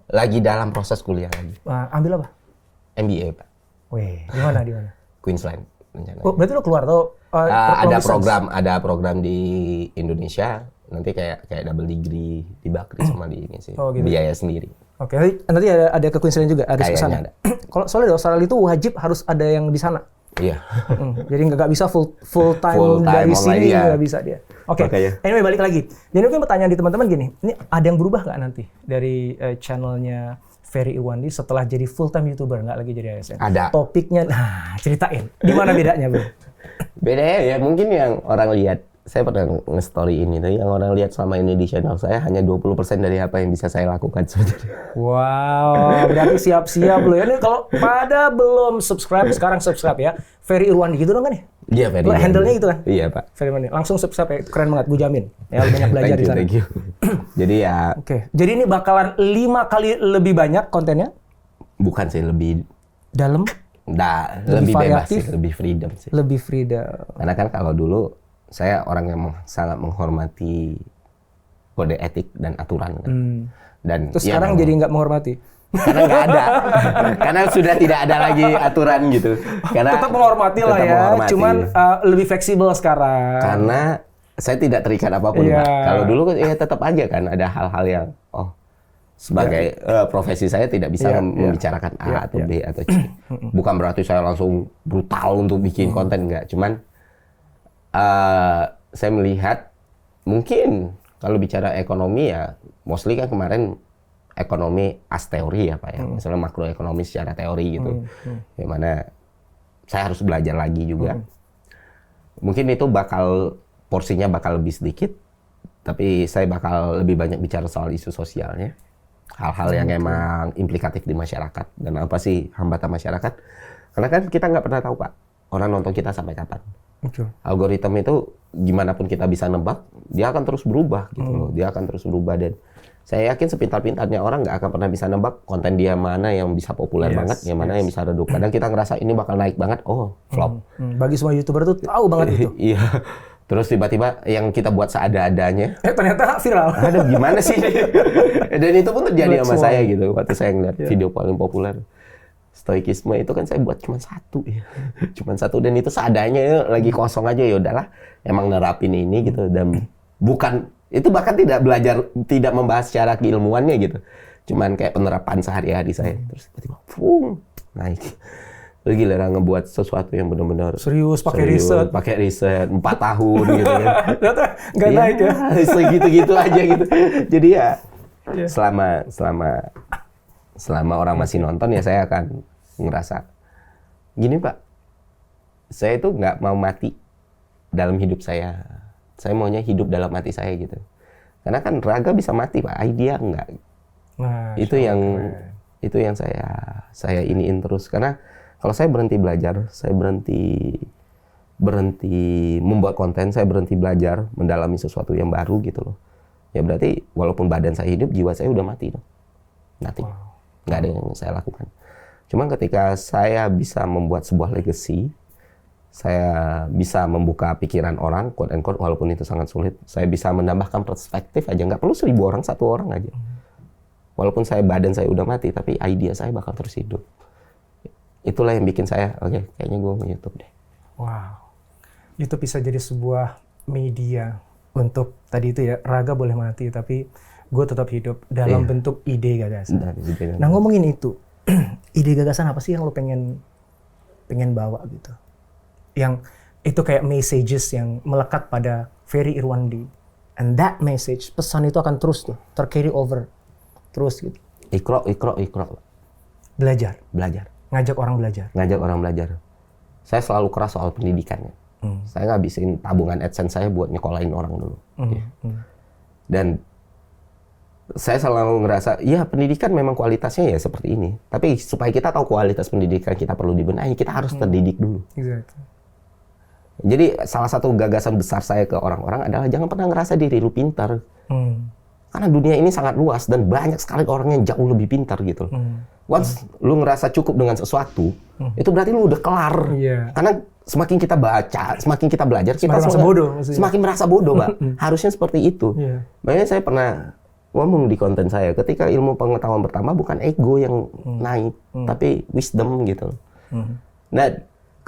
Lagi dalam proses kuliah lagi. Ambil apa? MBA, Pak. Wih, di mana? Queensland. Rencana. Oh, berarti lo keluar atau ada program di Indonesia nanti kayak double degree di Bakri sama di ini sih. Oh, gitu. Biaya sendiri. Oke, nanti ada ke Queensland juga, ada ke sana. Kalau soalnya di Australia itu wajib harus ada yang di sana. Iya. Jadi nggak bisa full time dari sini nggak bisa dia. Oke. Anyway balik lagi. Jadi mungkin pertanyaan di teman-teman gini, ini ada yang berubah nggak nanti dari channelnya Ferry Irwandi setelah jadi full time YouTuber, nggak lagi jadi ASN? Ada. Topiknya, ceritain. Di mana bedanya, Bro? Bedanya ya mungkin yang orang lihat, saya pernah nge-story ini tuh, yang orang lihat selama ini di channel saya hanya 20% dari apa yang bisa saya lakukan sebenarnya. Wow, berarti siap-siap loh ya. Ini kalau pada belum subscribe, sekarang subscribe ya. Ferry Irwandi gitu dong kan ya? Iya, Ferry. Handle-nya gitu kan? Iya, Pak. Ferry Irwandi. Langsung subscribe ya, keren banget, gue jamin. Ya, banyak belajar di sana. Thank you. Jadi ya... Oke, jadi ini bakalan 5 kali lebih banyak kontennya? Bukan sih, lebih... Dalam? Lebih bebas sih, lebih freedom sih. Lebih freedom. Karena kan kalau dulu, saya orang yang sangat menghormati kode etik dan aturan kan. Dan terus sekarang jadi nggak menghormati? Karena nggak ada. Karena sudah tidak ada lagi aturan gitu. Karena tetap menghormati lah ya, cuman lebih fleksibel sekarang. Karena saya tidak terikat apapun, Pak. Kalau dulu ya tetap aja kan ada hal-hal yang sebagai profesi saya tidak bisa membicarakan A atau B atau C. Bukan berarti saya langsung brutal untuk bikin konten, enggak. Cuman saya melihat mungkin kalau bicara ekonomi ya mostly kan kemarin ekonomi as teori ya Pak ya, misalnya makroekonomi secara teori gitu, yang mana saya harus belajar lagi juga. Mungkin itu porsinya bakal lebih sedikit, tapi saya bakal lebih banyak bicara soal isu sosialnya, hal-hal yang emang implikatif di masyarakat dan apa sih hambatan masyarakat, karena kan kita nggak pernah tahu Pak orang nonton kita sampai kapan. Algoritma itu gimana pun kita bisa nebak, dia akan terus berubah gitu loh. Dia akan terus berubah dan saya yakin sepintar-pintarnya orang nggak akan pernah bisa nebak konten dia mana yang bisa populer banget, yang mana yang bisa redup. Kadang kita ngerasa ini bakal naik banget, flop. Bagi semua YouTuber tuh tahu banget itu. Iya. Terus tiba-tiba yang kita buat seada-adanya, ternyata viral. Aduh, gimana sih? Dan itu pun terjadi sama saya gitu. Waktu saya ngeliat video paling populer. Stoikisme itu kan saya buat cuma satu ya. Cuma satu dan itu seadanya ya, lagi kosong aja ya udahlah. Emang nerapin ini gitu dan bukan itu bahkan tidak belajar, tidak membahas secara keilmuannya gitu. Cuman kayak penerapan sehari-hari saya. Terus tiba-tiba naik. Terus giliran ngebuat sesuatu yang benar-benar serius, pakai riset 4 tahun gitu kan. Ternyata nggak naik ya. Segitu-gitu aja gitu. Jadi ya selama orang masih nonton ya saya akan ngerasa gini Pak, saya itu nggak mau mati dalam hidup saya maunya hidup dalam hati saya gitu, karena kan raga bisa mati Pak, idea enggak. Itu yang saya iniin terus, karena kalau saya berhenti belajar, saya berhenti berhenti membuat konten, saya berhenti belajar, mendalami sesuatu yang baru gitu loh. Ya berarti walaupun badan saya hidup, jiwa saya udah mati dong. Nanti nggak ada yang saya lakukan. Cuma ketika saya bisa membuat sebuah legacy, saya bisa membuka pikiran orang, quote and quote, walaupun itu sangat sulit, saya bisa menambahkan perspektif aja, nggak perlu 1000 orang, 1 orang aja. Walaupun badan saya udah mati, tapi idea saya bakal terus hidup. Itulah yang bikin saya, oke, kayaknya gue mau YouTube deh. Wow. YouTube bisa jadi sebuah media untuk tadi itu ya, raga boleh mati, tapi gue tetap hidup dalam bentuk ide gagasan. Nah ngomongin itu, ide gagasan apa sih yang lo pengen bawa gitu? Yang itu kayak messages yang melekat pada Ferry Irwandi. And that message, pesan itu akan terus tuh, ter-carry over. Terus gitu. Iqra. Belajar. Ngajak orang belajar. Saya selalu keras soal pendidikannya. Saya ngabisin tabungan AdSense saya buat nyekolahin orang dulu. Dan saya selalu ngerasa, ya pendidikan memang kualitasnya ya seperti ini. Tapi supaya kita tahu kualitas pendidikan kita perlu dibenahi, kita harus terdidik dulu. Exactly. Jadi salah satu gagasan besar saya ke orang-orang adalah jangan pernah ngerasa diri lu pintar. Karena dunia ini sangat luas dan banyak sekali orang yang jauh lebih pintar gitu. Once lu ngerasa cukup dengan sesuatu, itu berarti lu udah kelar. Karena semakin kita baca, semakin kita belajar, kita semakin merasa bodoh, Mbak. Harusnya seperti itu. Makanya saya pernah ngomong di konten saya, ketika ilmu pengetahuan bertambah bukan ego yang naik, tapi wisdom gitu. Nah,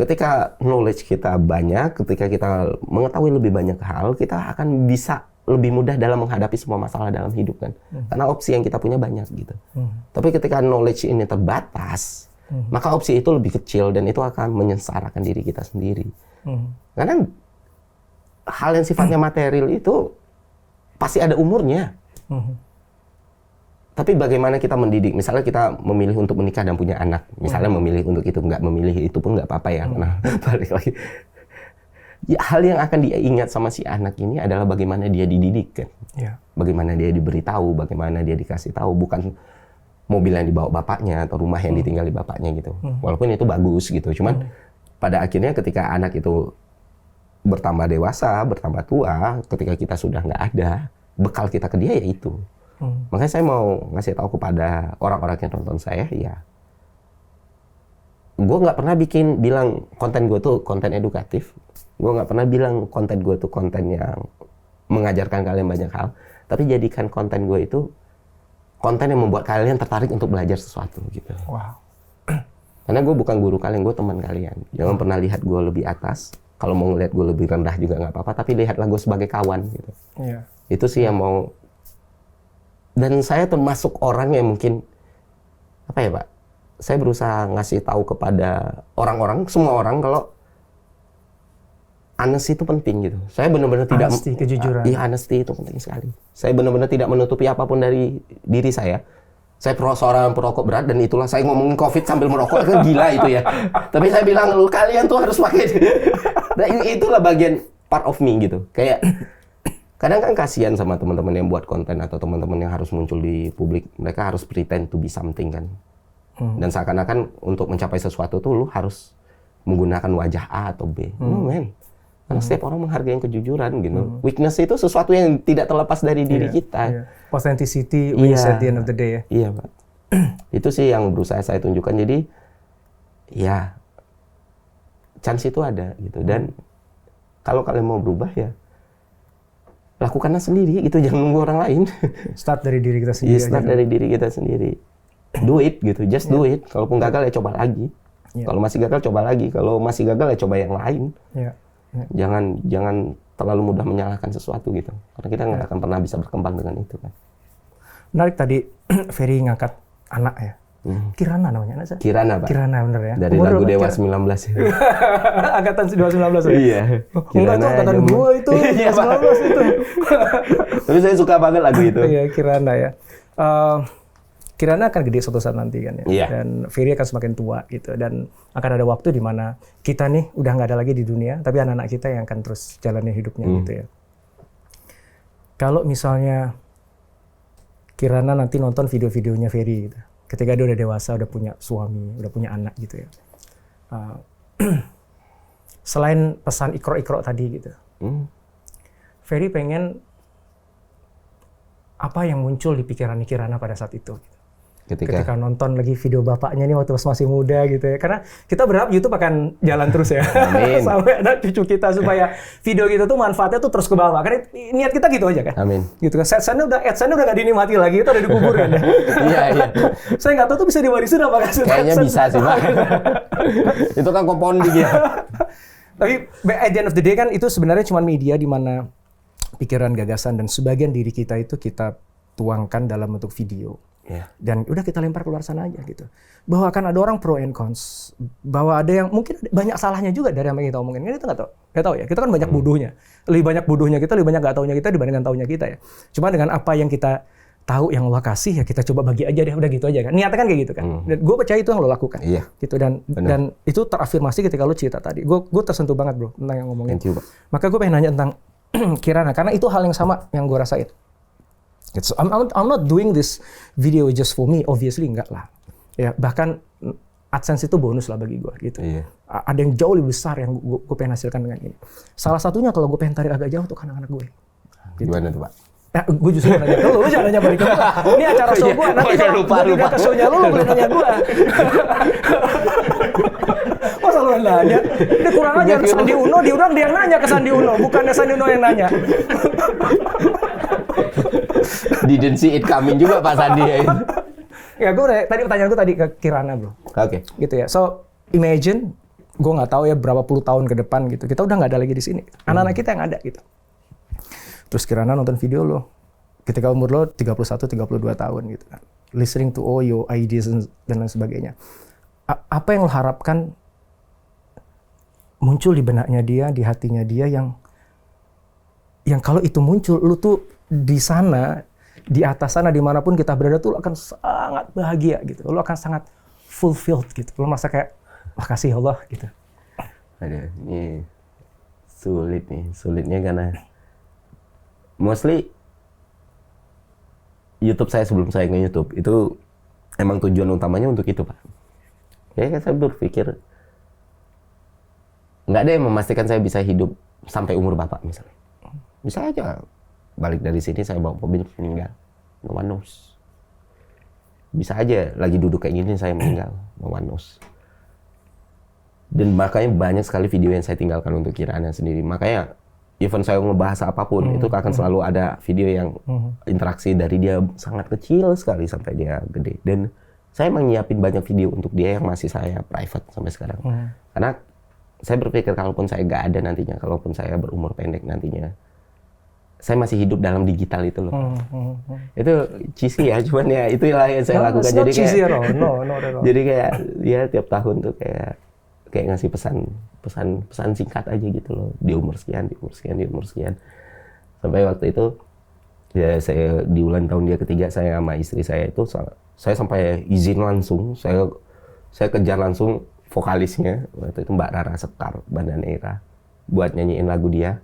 ketika knowledge kita banyak, ketika kita mengetahui lebih banyak hal, kita akan bisa lebih mudah dalam menghadapi semua masalah dalam hidup kan. Karena opsi yang kita punya banyak gitu. Tapi ketika knowledge ini terbatas, maka opsi itu lebih kecil dan itu akan menyengsarakan diri kita sendiri. Karena hal yang sifatnya material itu pasti ada umurnya. Tapi bagaimana kita mendidik? Misalnya kita memilih untuk menikah dan punya anak. Misalnya memilih untuk itu, nggak memilih itu pun nggak apa-apa ya. Nah, balik lagi. Ya, hal yang akan dia ingat sama si anak ini adalah bagaimana dia dididik kan. Bagaimana dia diberitahu, bagaimana dia dikasih tahu. Bukan mobil yang dibawa bapaknya atau rumah yang ditinggali bapaknya gitu. Walaupun itu bagus gitu. Cuman pada akhirnya ketika anak itu bertambah dewasa, bertambah tua, ketika kita sudah nggak ada, bekal kita ke dia ya itu. Makanya saya mau ngasih tahu kepada orang-orang yang nonton saya, ya, gue nggak pernah bilang konten gue tuh konten edukatif. Gue nggak pernah bilang konten gue tuh konten yang mengajarkan kalian banyak hal. Tapi jadikan konten gue itu konten yang membuat kalian tertarik untuk belajar sesuatu gitu. Wow. Karena gue bukan guru kalian, gue teman kalian. Jangan pernah lihat gue lebih atas. Kalau mau ngelihat gue lebih rendah juga nggak apa-apa. Tapi lihatlah gue sebagai kawan gitu. Itu sih yang mau. Dan saya termasuk orang yang mungkin apa ya Pak? Saya berusaha ngasih tahu kepada orang-orang, semua orang kalau honesty itu penting gitu. Saya benar-benar tidak kejujuran. Iya, honesty itu penting sekali. Saya benar-benar tidak menutupi apapun dari diri saya. Saya seorang perokok berat dan itulah saya ngomongin COVID sambil merokok, kan gila itu ya. Tapi saya bilang lu kalian tuh harus pakai. Dan itulah bagian part of me gitu. Kayak kadang kan kasihan sama teman-teman yang buat konten atau teman-teman yang harus muncul di publik. Mereka harus pretend to be something kan. Dan seakan-akan untuk mencapai sesuatu tuh lu harus menggunakan wajah A atau B. No man. Karena setiap orang menghargai kejujuran gitu. Weakness itu sesuatu yang tidak terlepas dari diri kita. Authenticity wins at the end of the day ya. Iya, Pak. Itu sih yang berusaha saya tunjukkan. Jadi, ya, chance itu ada gitu. Dan kalau kalian mau berubah ya, lakukanlah sendiri gitu. Jangan nunggu orang lain. Start dari diri kita sendiri. Start dari diri kita sendiri. Do it gitu. Just do it. Kalaupun gagal ya coba lagi. Kalau masih gagal coba lagi. Kalau masih gagal ya coba yang lain. Jangan terlalu mudah menyalahkan sesuatu gitu. Karena kita nggak akan pernah bisa berkembang dengan itu kan. Menarik tadi Ferry ngangkat anak ya. Kirana namanya anak saya. Kirana, Pak. Kirana bener ya. Dari lagu Dewa 19 ya. Angkatan 219 ya? Iya. Enggak tuh angkatan gua itu. 19 itu. Tapi saya suka banget lagu itu. Iya, Kirana ya. Kirana akan gede suatu saat nanti kan ya. Dan Ferry akan semakin tua gitu. Dan akan ada waktu di mana kita nih udah nggak ada lagi di dunia, tapi anak-anak kita yang akan terus jalani hidupnya gitu ya. Kalau misalnya Kirana nanti nonton video-videonya Ferry gitu. Ketika dia udah dewasa, udah punya suami, udah punya anak gitu ya. Selain pesan ikro-ikro tadi gitu. Ferry pengen apa yang muncul di pikiran Kirana pada saat itu. Ketika nonton lagi video bapaknya nih waktu masih muda gitu ya. Karena kita berharap YouTube akan jalan terus ya. Amin. Sampai ada cucu kita supaya video kita tuh manfaatnya tuh terus ke bawah. Karena niat kita gitu aja kan. Amin. Gitu kan. AdSense-nya udah gak dinikmati lagi, itu udah dikubur kan ya. Iya. Saya nggak tahu tuh bisa diwarisin apa kan. Kayaknya bisa sih, Pak. Itu kan compounding ya. Tapi at the end of the day kan itu sebenarnya cuma media di mana pikiran, gagasan, dan sebagian diri kita itu kita tuangkan dalam bentuk video. Dan udah kita lempar keluar sana aja gitu. Bahwa akan ada orang pro and cons. Bahwa ada yang mungkin banyak salahnya juga dari apa yang kita omongin. Ini kita nggak tahu ya. Kita kan banyak bodohnya. Lebih banyak bodohnya kita, lebih banyak nggak taunya kita dibandingkan taunya kita ya. Cuma dengan apa yang kita tahu yang Allah kasih ya kita coba bagi aja deh. Udah gitu aja kan. Niatnya kan kayak gitu kan. Dan gue percaya itu yang lo lakukan. Iya. Gitu dan itu terafirmasi ketika lo cerita tadi. Gue tersentuh banget bro tentang yang ngomongin. Thank you, Pak. Maka gue pengen nanya tentang Kirana karena itu hal yang sama yang gue rasain. I'm not doing this video just for me, obviously enggak lah. Ya bahkan AdSense itu bonus lah bagi gue gitu. Iya. Ada yang jauh lebih besar yang gue pengen hasilkan dengan ini. Salah satunya kalau gue pengen tarik agak jauh untuk anak-anak gue. Gitu. Gimana tuh Pak? Nah, gue justru nanya ke lu jangan nanya balik ke gue. Ini acara show gue, nanti kalau gue pindah ke show-nya lu boleh nanya gue. Masa lu yang nanya? Dia kurang aja ke Sandi Uno, diundang dia yang nanya ke Sandi Uno, bukannya Sandi Uno yang nanya. Didn't see it coming juga Pak Sandi ya. Ya tadi pertanyaan gue tadi ke Kirana bro. Oke. Gitu ya. So imagine, gue nggak tahu ya berapa puluh tahun ke depan gitu. Kita udah nggak ada lagi di sini. Anak-anak kita yang ada gitu. Terus Kirana nonton video lo. Ketika umur lo 31-32 tahun gitu kan. Listening to all your ideas dan lain sebagainya. Apa yang lo harapkan muncul di benaknya dia, di hatinya dia yang kalau itu muncul, lo tuh di sana, di atas sana, dimanapun kita berada tuh lo akan sangat bahagia gitu. Lo akan sangat fulfilled gitu. Lo merasa kayak, makasih Allah gitu. Ada, ini sulit nih. Sulitnya karena mostly YouTube saya sebelum saya nge-YouTube itu emang tujuan utamanya untuk itu Pak. Ya saya berpikir nggak ada yang memastikan saya bisa hidup sampai umur Bapak misalnya. Bisa aja balik dari sini saya bawa mobil meninggal, no one knows. Bisa aja lagi duduk kayak gini saya meninggal, no one knows. Dan makanya banyak sekali video yang saya tinggalkan untuk Kirana sendiri. Makanya even saya ngebahas apapun, itu akan selalu ada video yang interaksi dari dia sangat kecil sekali sampai dia gede. Dan saya emang nyiapin banyak video untuk dia yang masih saya private sampai sekarang. Karena saya berpikir kalaupun saya nggak ada nantinya, kalaupun saya berumur pendek nantinya, saya masih hidup dalam digital itu loh. Itu cheesy ya, cuman ya itulah yang saya lakukan. Jadi kayak, jadi kayak dia tiap tahun tuh kayak ngasih pesan singkat aja gitu loh, di umur sekian. Sampai waktu itu ya saya di ulang tahun dia ketiga, saya sama istri saya itu saya sampai izin langsung, saya kejar langsung vokalisnya waktu itu Mbak Rara Sekar Bandanera buat nyanyiin lagu dia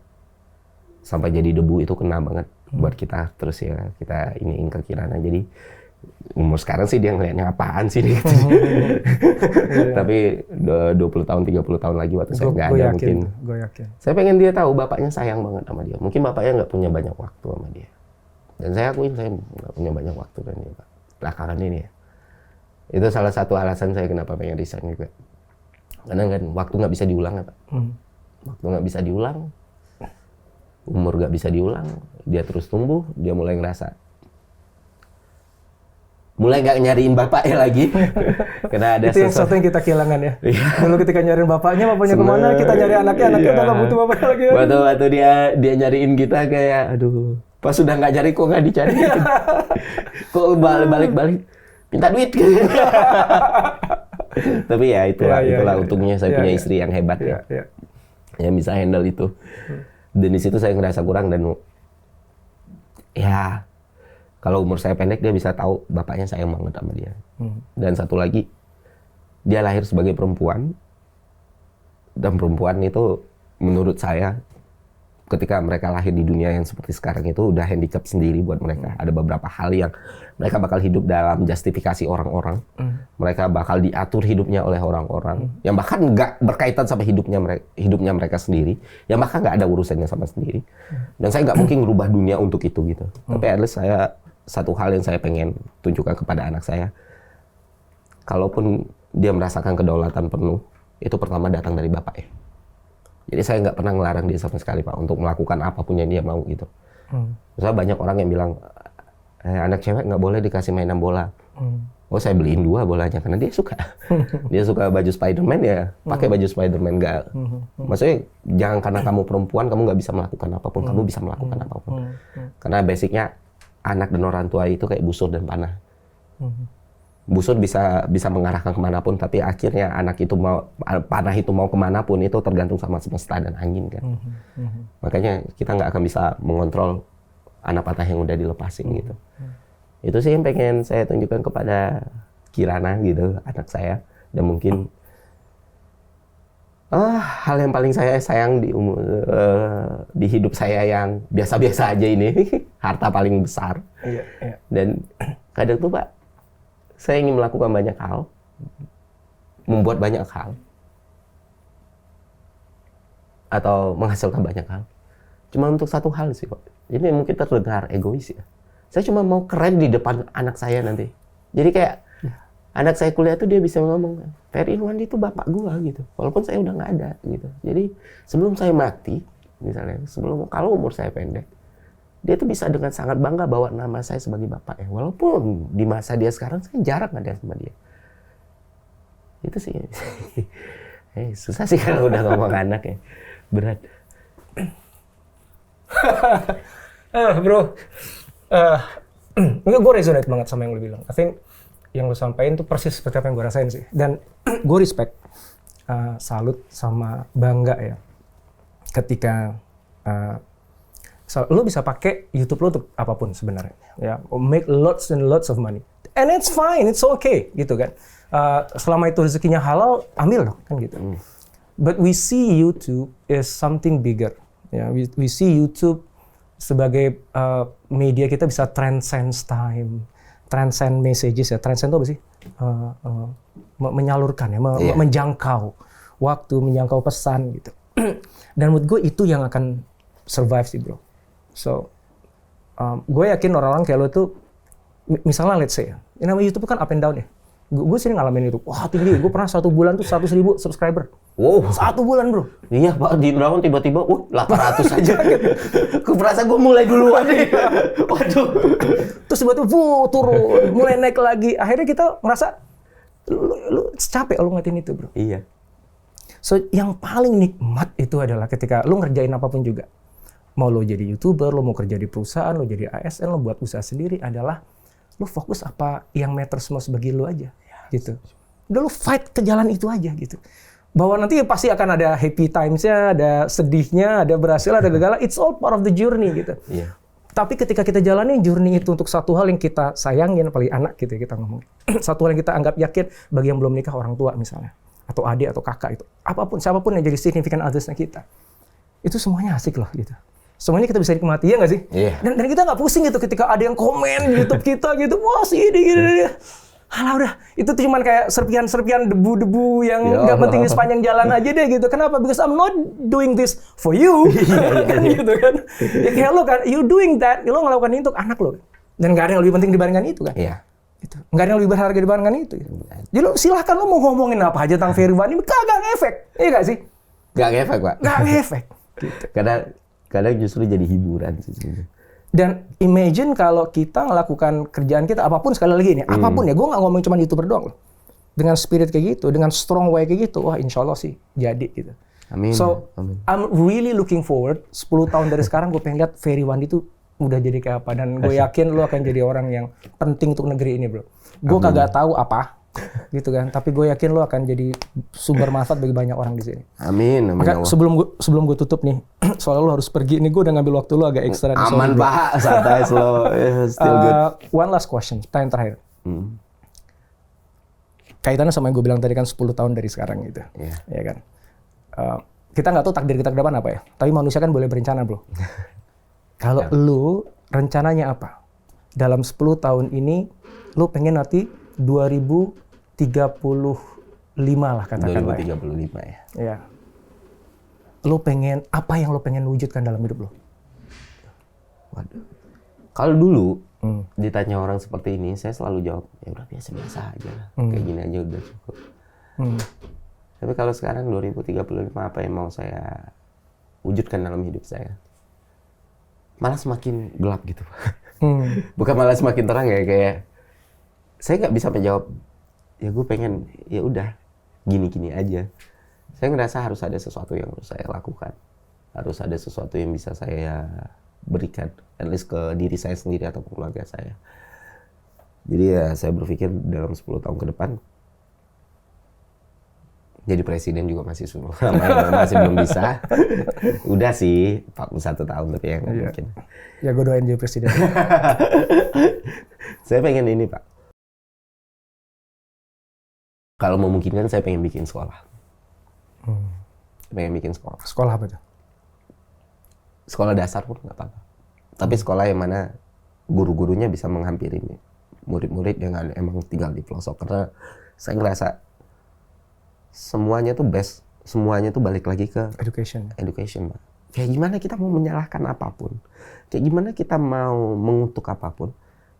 sampai jadi debu. Itu kena banget buat kita. Terus ya kita iniin ke Kirana. Jadi umur sekarang sih dia ngeliatnya apaan sih gitu. Tapi 20 tahun, 30 tahun lagi waktu saya nggak ada mungkin. Gue yakin. Saya pengen dia tahu bapaknya sayang banget sama dia. Mungkin bapaknya nggak punya banyak waktu sama dia. Dan saya akuin saya nggak punya banyak waktu dengan dia Pak. Belakangan ini ya. Itu salah satu alasan saya kenapa pengen resign juga. Karena kan waktu nggak bisa diulang ya Pak. Waktu nggak bisa diulang. Umur nggak bisa diulang. Dia terus tumbuh, dia mulai ngerasa mulai nggak nyariin bapaknya lagi. Karena ada itu yang satu yang kita kehilangan ya. Dulu ketika nyariin bapaknya kemana, kita nyari anaknya udah nggak butuh bapaknya lagi. Waktu dia nyariin kita kayak, aduh, pas sudah nggak cari kok nggak dicari. Kok balik minta duit. Tapi ya itulah untungnya saya punya istri yang hebat ya. Yang bisa handle itu. Dan di situ saya ngerasa kurang dan ya kalau umur saya pendek dia bisa tahu bapaknya sayang banget sama dia. Dan satu lagi, dia lahir sebagai perempuan. Dan perempuan itu menurut saya ketika mereka lahir di dunia yang seperti sekarang itu udah handicap sendiri buat mereka. Ada beberapa hal yang mereka bakal hidup dalam justifikasi orang-orang. Mereka bakal diatur hidupnya oleh orang-orang yang bahkan nggak berkaitan sama hidupnya mereka sendiri, yang bahkan nggak ada urusannya sama sendiri. Dan saya nggak mungkin merubah dunia untuk itu gitu. Tapi at least satu hal yang saya pengen tunjukkan kepada anak saya, kalaupun dia merasakan kedaulatan penuh, itu pertama datang dari bapak ya. Jadi saya nggak pernah ngelarang dia sama sekali Pak untuk melakukan apapun yang dia mau gitu. Misalnya banyak orang yang bilang, anak cewek nggak boleh dikasih mainan bola. Oh saya beliin 2 bolanya karena dia suka. Dia suka baju Spider-Man ya, pakai baju Spider-Man nggak. Maksudnya jangan karena kamu perempuan kamu nggak bisa melakukan apapun, kamu bisa melakukan apapun. Karena basicnya anak dan orang tua itu kayak busur dan panah. Busur bisa mengarahkan kemanapun, tapi akhirnya panah itu mau kemanapun itu tergantung sama semesta dan angin kan. Makanya kita nggak akan bisa mengontrol anak panah yang udah dilepasin gitu. Itu sih yang pengen saya tunjukkan kepada Kirana gitu, anak saya. Dan mungkin hal yang paling saya sayang di hidup saya yang biasa-biasa aja ini, harta paling besar. Dan kadang tuh Pak, saya ingin melakukan banyak hal, membuat banyak hal, atau menghasilkan banyak hal. Cuma untuk satu hal sih Pak. Ini mungkin terdengar egois ya. Saya cuma mau keren di depan anak saya nanti. Jadi kayak anak saya kuliah tuh dia bisa ngomong, Ferry Irwandi itu bapak gua gitu. Walaupun saya udah nggak ada gitu. Jadi sebelum saya mati, misalnya, kalau umur saya pendek, dia tuh bisa dengan sangat bangga bawa nama saya sebagai bapaknya. Walaupun di masa dia sekarang saya jarang ada sama dia. Itu sih. Susah sih kalau udah ngomong anak ya. Berat. Bro, gue resonate banget sama yang lu bilang. I think yang lu sampaikan tuh persis seperti apa yang gue rasain sih. Dan gue respect, salut sama bangga ya. Ketika lu bisa pakai YouTube lu untuk apapun sebenarnya. Ya, make lots and lots of money. And it's fine, it's okay gitu kan. Selama itu rezekinya halal, ambil dong kan gitu. But we see YouTube is something bigger. Ya, we see YouTube sebagai media kita bisa transcend time, transcend messages ya. Transcend itu apa sih? Menyalurkan ya, menjangkau waktu, menjangkau pesan gitu. Dan menurut gue itu yang akan survive sih bro. So, gue yakin orang-orang kayak lo tuh, misalnya let's say ya, ini namanya YouTube kan up and down ya. Gue sering ngalamin itu. Wah tinggi, gue pernah 1 bulan tuh 100.000 subscriber. Wow. 1 bulan bro. Iya Pak, di Dragon tiba-tiba, 800 aja. Gue merasa gue mulai duluan nih. Waduh. Terus tiba-tiba turun, mulai naik lagi. Akhirnya kita merasa, lu capek lu ngeliatin itu bro. Iya. So yang paling nikmat itu adalah ketika lu ngerjain apapun juga. Mau lo jadi YouTuber, lo mau kerja di perusahaan, lo jadi ASN, lo buat usaha sendiri adalah lu fokus apa yang matters most bagi lu aja, gitu. Udah lu fight ke jalan itu aja, gitu. Bahwa nanti pasti akan ada happy times-nya, ada sedihnya, ada berhasil, ada gagal. It's all part of the journey, gitu. Yeah. Tapi ketika kita jalani journey itu untuk satu hal yang kita sayangin, apalagi anak gitu ya kita ngomong. Satu hal yang kita anggap yakin bagi yang belum nikah orang tua misalnya. Atau adik atau kakak itu. Apapun, siapapun yang jadi significant others-nya kita. Itu semuanya asik loh, gitu. Semuanya kita bisa nikmati, ya nggak sih? Iya. Dan kita nggak pusing gitu ketika ada yang komen di YouTube kita gitu, wah si ini gini. Alah udah, itu tuh cuman kayak serpian-serpian debu-debu yang nggak penting di sepanjang jalan aja deh gitu. Kenapa? Because I'm not doing this for you. Kan gitu kan. Ya kayak lo kan, you doing that, lo ngelakukan ini untuk anak lo. Dan nggak ada yang lebih penting dibandingkan itu kan. Iya. Gitu. Nggak ada yang lebih berharga dibandingkan itu. Jadi lo silahkan lo mau ngomongin apa aja tentang Ferry Irwandi, kagak ngefek. Iya nggak sih? Nggak ngefek Pak. Nggak ngefek. Gitu. Kadang justru jadi hiburan sih. Dan imagine kalau kita melakukan kerjaan kita apapun, sekali lagi ini, apapun ya, gue nggak ngomong cuma YouTuber doang loh. Dengan spirit kayak gitu, dengan strong way kayak gitu, wah insya Allah sih jadi gitu. Amin. So, Amin. I'm really looking forward, 10 tahun dari sekarang gue pengen lihat Ferry Irwandi itu udah jadi kayak apa. Dan gue yakin lo akan jadi orang yang penting untuk negeri ini bro. Gue kagak tahu apa, gitu kan. Tapi gue yakin lo akan jadi sumber manfaat bagi banyak orang di sini. Amin. Amin. Maka sebelum gue tutup nih, soalnya lo harus pergi. Ini gue udah ngambil waktu lo agak ekstra. Aman Pak, santai slow. Still good. One last question, pertanyaan terakhir. Kaitannya sama yang gue bilang tadi kan 10 tahun dari sekarang gitu. Yeah. Ya kan. Kita nggak tahu takdir kita ke depan apa ya. Tapi manusia kan boleh berencana bro. Kalau lo rencananya apa? Dalam 10 tahun ini, lo pengen nanti 2050 lah katakan. 2035 ya. Ya. Apa yang lo pengen wujudkan dalam hidup lo? Waduh. Kalau dulu ditanya orang seperti ini, saya selalu jawab, ya udah biasa-biasa aja lah. Kayak gini aja udah cukup. Tapi kalau sekarang 2035 apa yang mau saya wujudkan dalam hidup saya? Malah semakin gelap gitu. Bukan malah semakin terang ya, kayak saya nggak bisa menjawab. Ya gue pengen, ya udah gini-gini aja. Saya ngerasa harus ada sesuatu yang harus saya lakukan. Harus ada sesuatu yang bisa saya berikan, at least ke diri saya sendiri atau keluarga saya. Jadi ya saya berpikir dalam 10 tahun ke depan, jadi presiden juga masih masih belum bisa. Udah sih 41 tahun tapi ya nggak mungkin. Ya gue doain jadi presiden. Saya pengen ini Pak. Kalau memungkinkan saya pengen bikin sekolah. Pengen bikin sekolah. Sekolah apa tuh? Sekolah dasar pun nggak apa-apa. Tapi sekolah yang mana guru-gurunya bisa menghampiri murid-murid yang emang tinggal di pelosok. Karena saya ngerasa semuanya tuh best. Semuanya tuh balik lagi ke education, Pak. Kayak gimana kita mau menyalahkan apapun. Kayak gimana kita mau mengutuk apapun.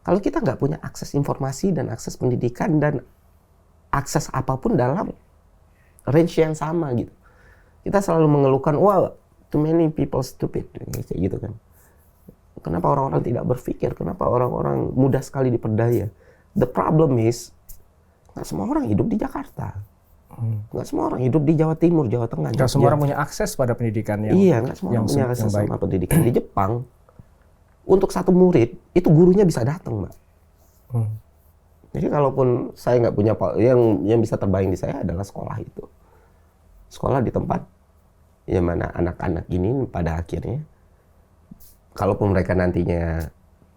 Kalau kita nggak punya akses informasi dan akses pendidikan dan akses apapun dalam range yang sama gitu. Kita selalu mengeluhkan, wah, too many people stupid, kayak gitu kan. Kenapa orang-orang tidak berpikir? Kenapa orang-orang mudah sekali diperdaya? The problem is, nggak semua orang hidup di Jakarta. Nggak semua orang hidup di Jawa Timur, Jawa Tengah. Nggak semua orang punya akses pada pendidikan yang iya, nggak semua orang punya akses sama pendidikan. Di Jepang, untuk satu murid, itu gurunya bisa datang, Mbak. Jadi kalaupun saya nggak punya, yang bisa terbayang di saya adalah sekolah itu. Sekolah di tempat yang mana anak-anak ini pada akhirnya, kalaupun mereka nantinya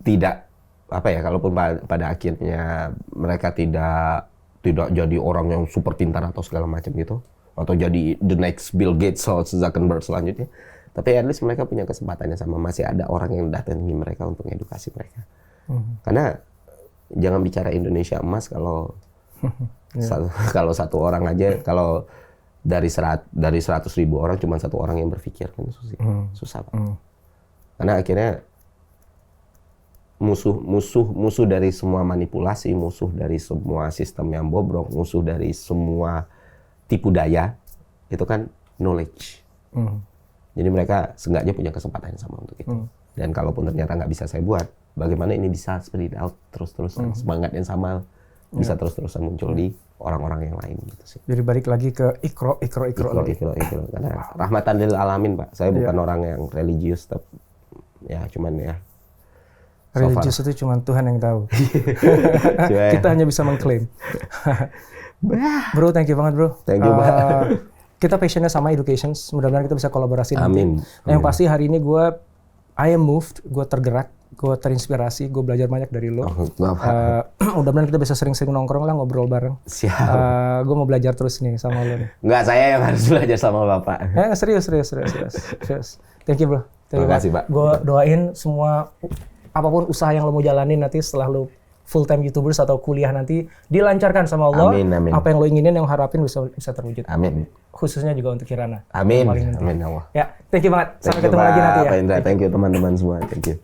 tidak, kalaupun pada akhirnya mereka tidak jadi orang yang super pintar atau segala macam gitu, atau jadi the next Bill Gates atau Zuckerberg selanjutnya, tapi at least mereka punya kesempatan yang sama, masih ada orang yang datangi mereka untuk edukasi mereka. Karena jangan bicara Indonesia emas kalau kalau satu orang aja, kalau dari 100.000 orang cuma satu orang yang berpikir, kan susah Pak. Karena akhirnya musuh dari semua manipulasi, musuh dari semua sistem yang bobrok, musuh dari semua tipu daya itu kan knowledge. Jadi mereka seenggaknya punya kesempatan yang sama untuk itu. Dan kalaupun ternyata nggak bisa saya buat, bagaimana ini bisa spread out terus-terusan, semangat yang sama bisa terus-terusan muncul di orang-orang yang lain gitu sih. Jadi balik lagi ke ikro. Karena rahmatan lil alamin, Pak. Saya bukan orang yang religius, tapi ya cuman ya. Religius itu cuma Tuhan yang tahu. Kita hanya bisa mengklaim. Bro, thank you banget, bro. Thank you, Pak. Kita passionnya sama education. Mudah-mudahan kita bisa kolaborasi nanti. Amin. Yang pasti hari ini I am moved, gue tergerak, gue terinspirasi, gue belajar banyak dari lo. Mudah-mudahan kita bisa sering-sering nongkrong lah, ngobrol bareng. Siap. Gue mau belajar terus nih sama lo nih. Nggak, saya yang harus belajar sama Bapak. Serius. Thank you, bro. Terima kasih, Pak. Gue doain semua, apapun usaha yang lo mau jalanin nanti setelah lo full-time YouTubers atau kuliah nanti, dilancarkan sama Allah. Amin. Apa yang lo inginin, yang harapin bisa terwujud. Amin. Khususnya juga untuk Kirana. Amin. Allah. Ya, thank you banget. Sampai ketemu lagi nanti ya. Pak Indra, thank you teman-teman semua. Thank you.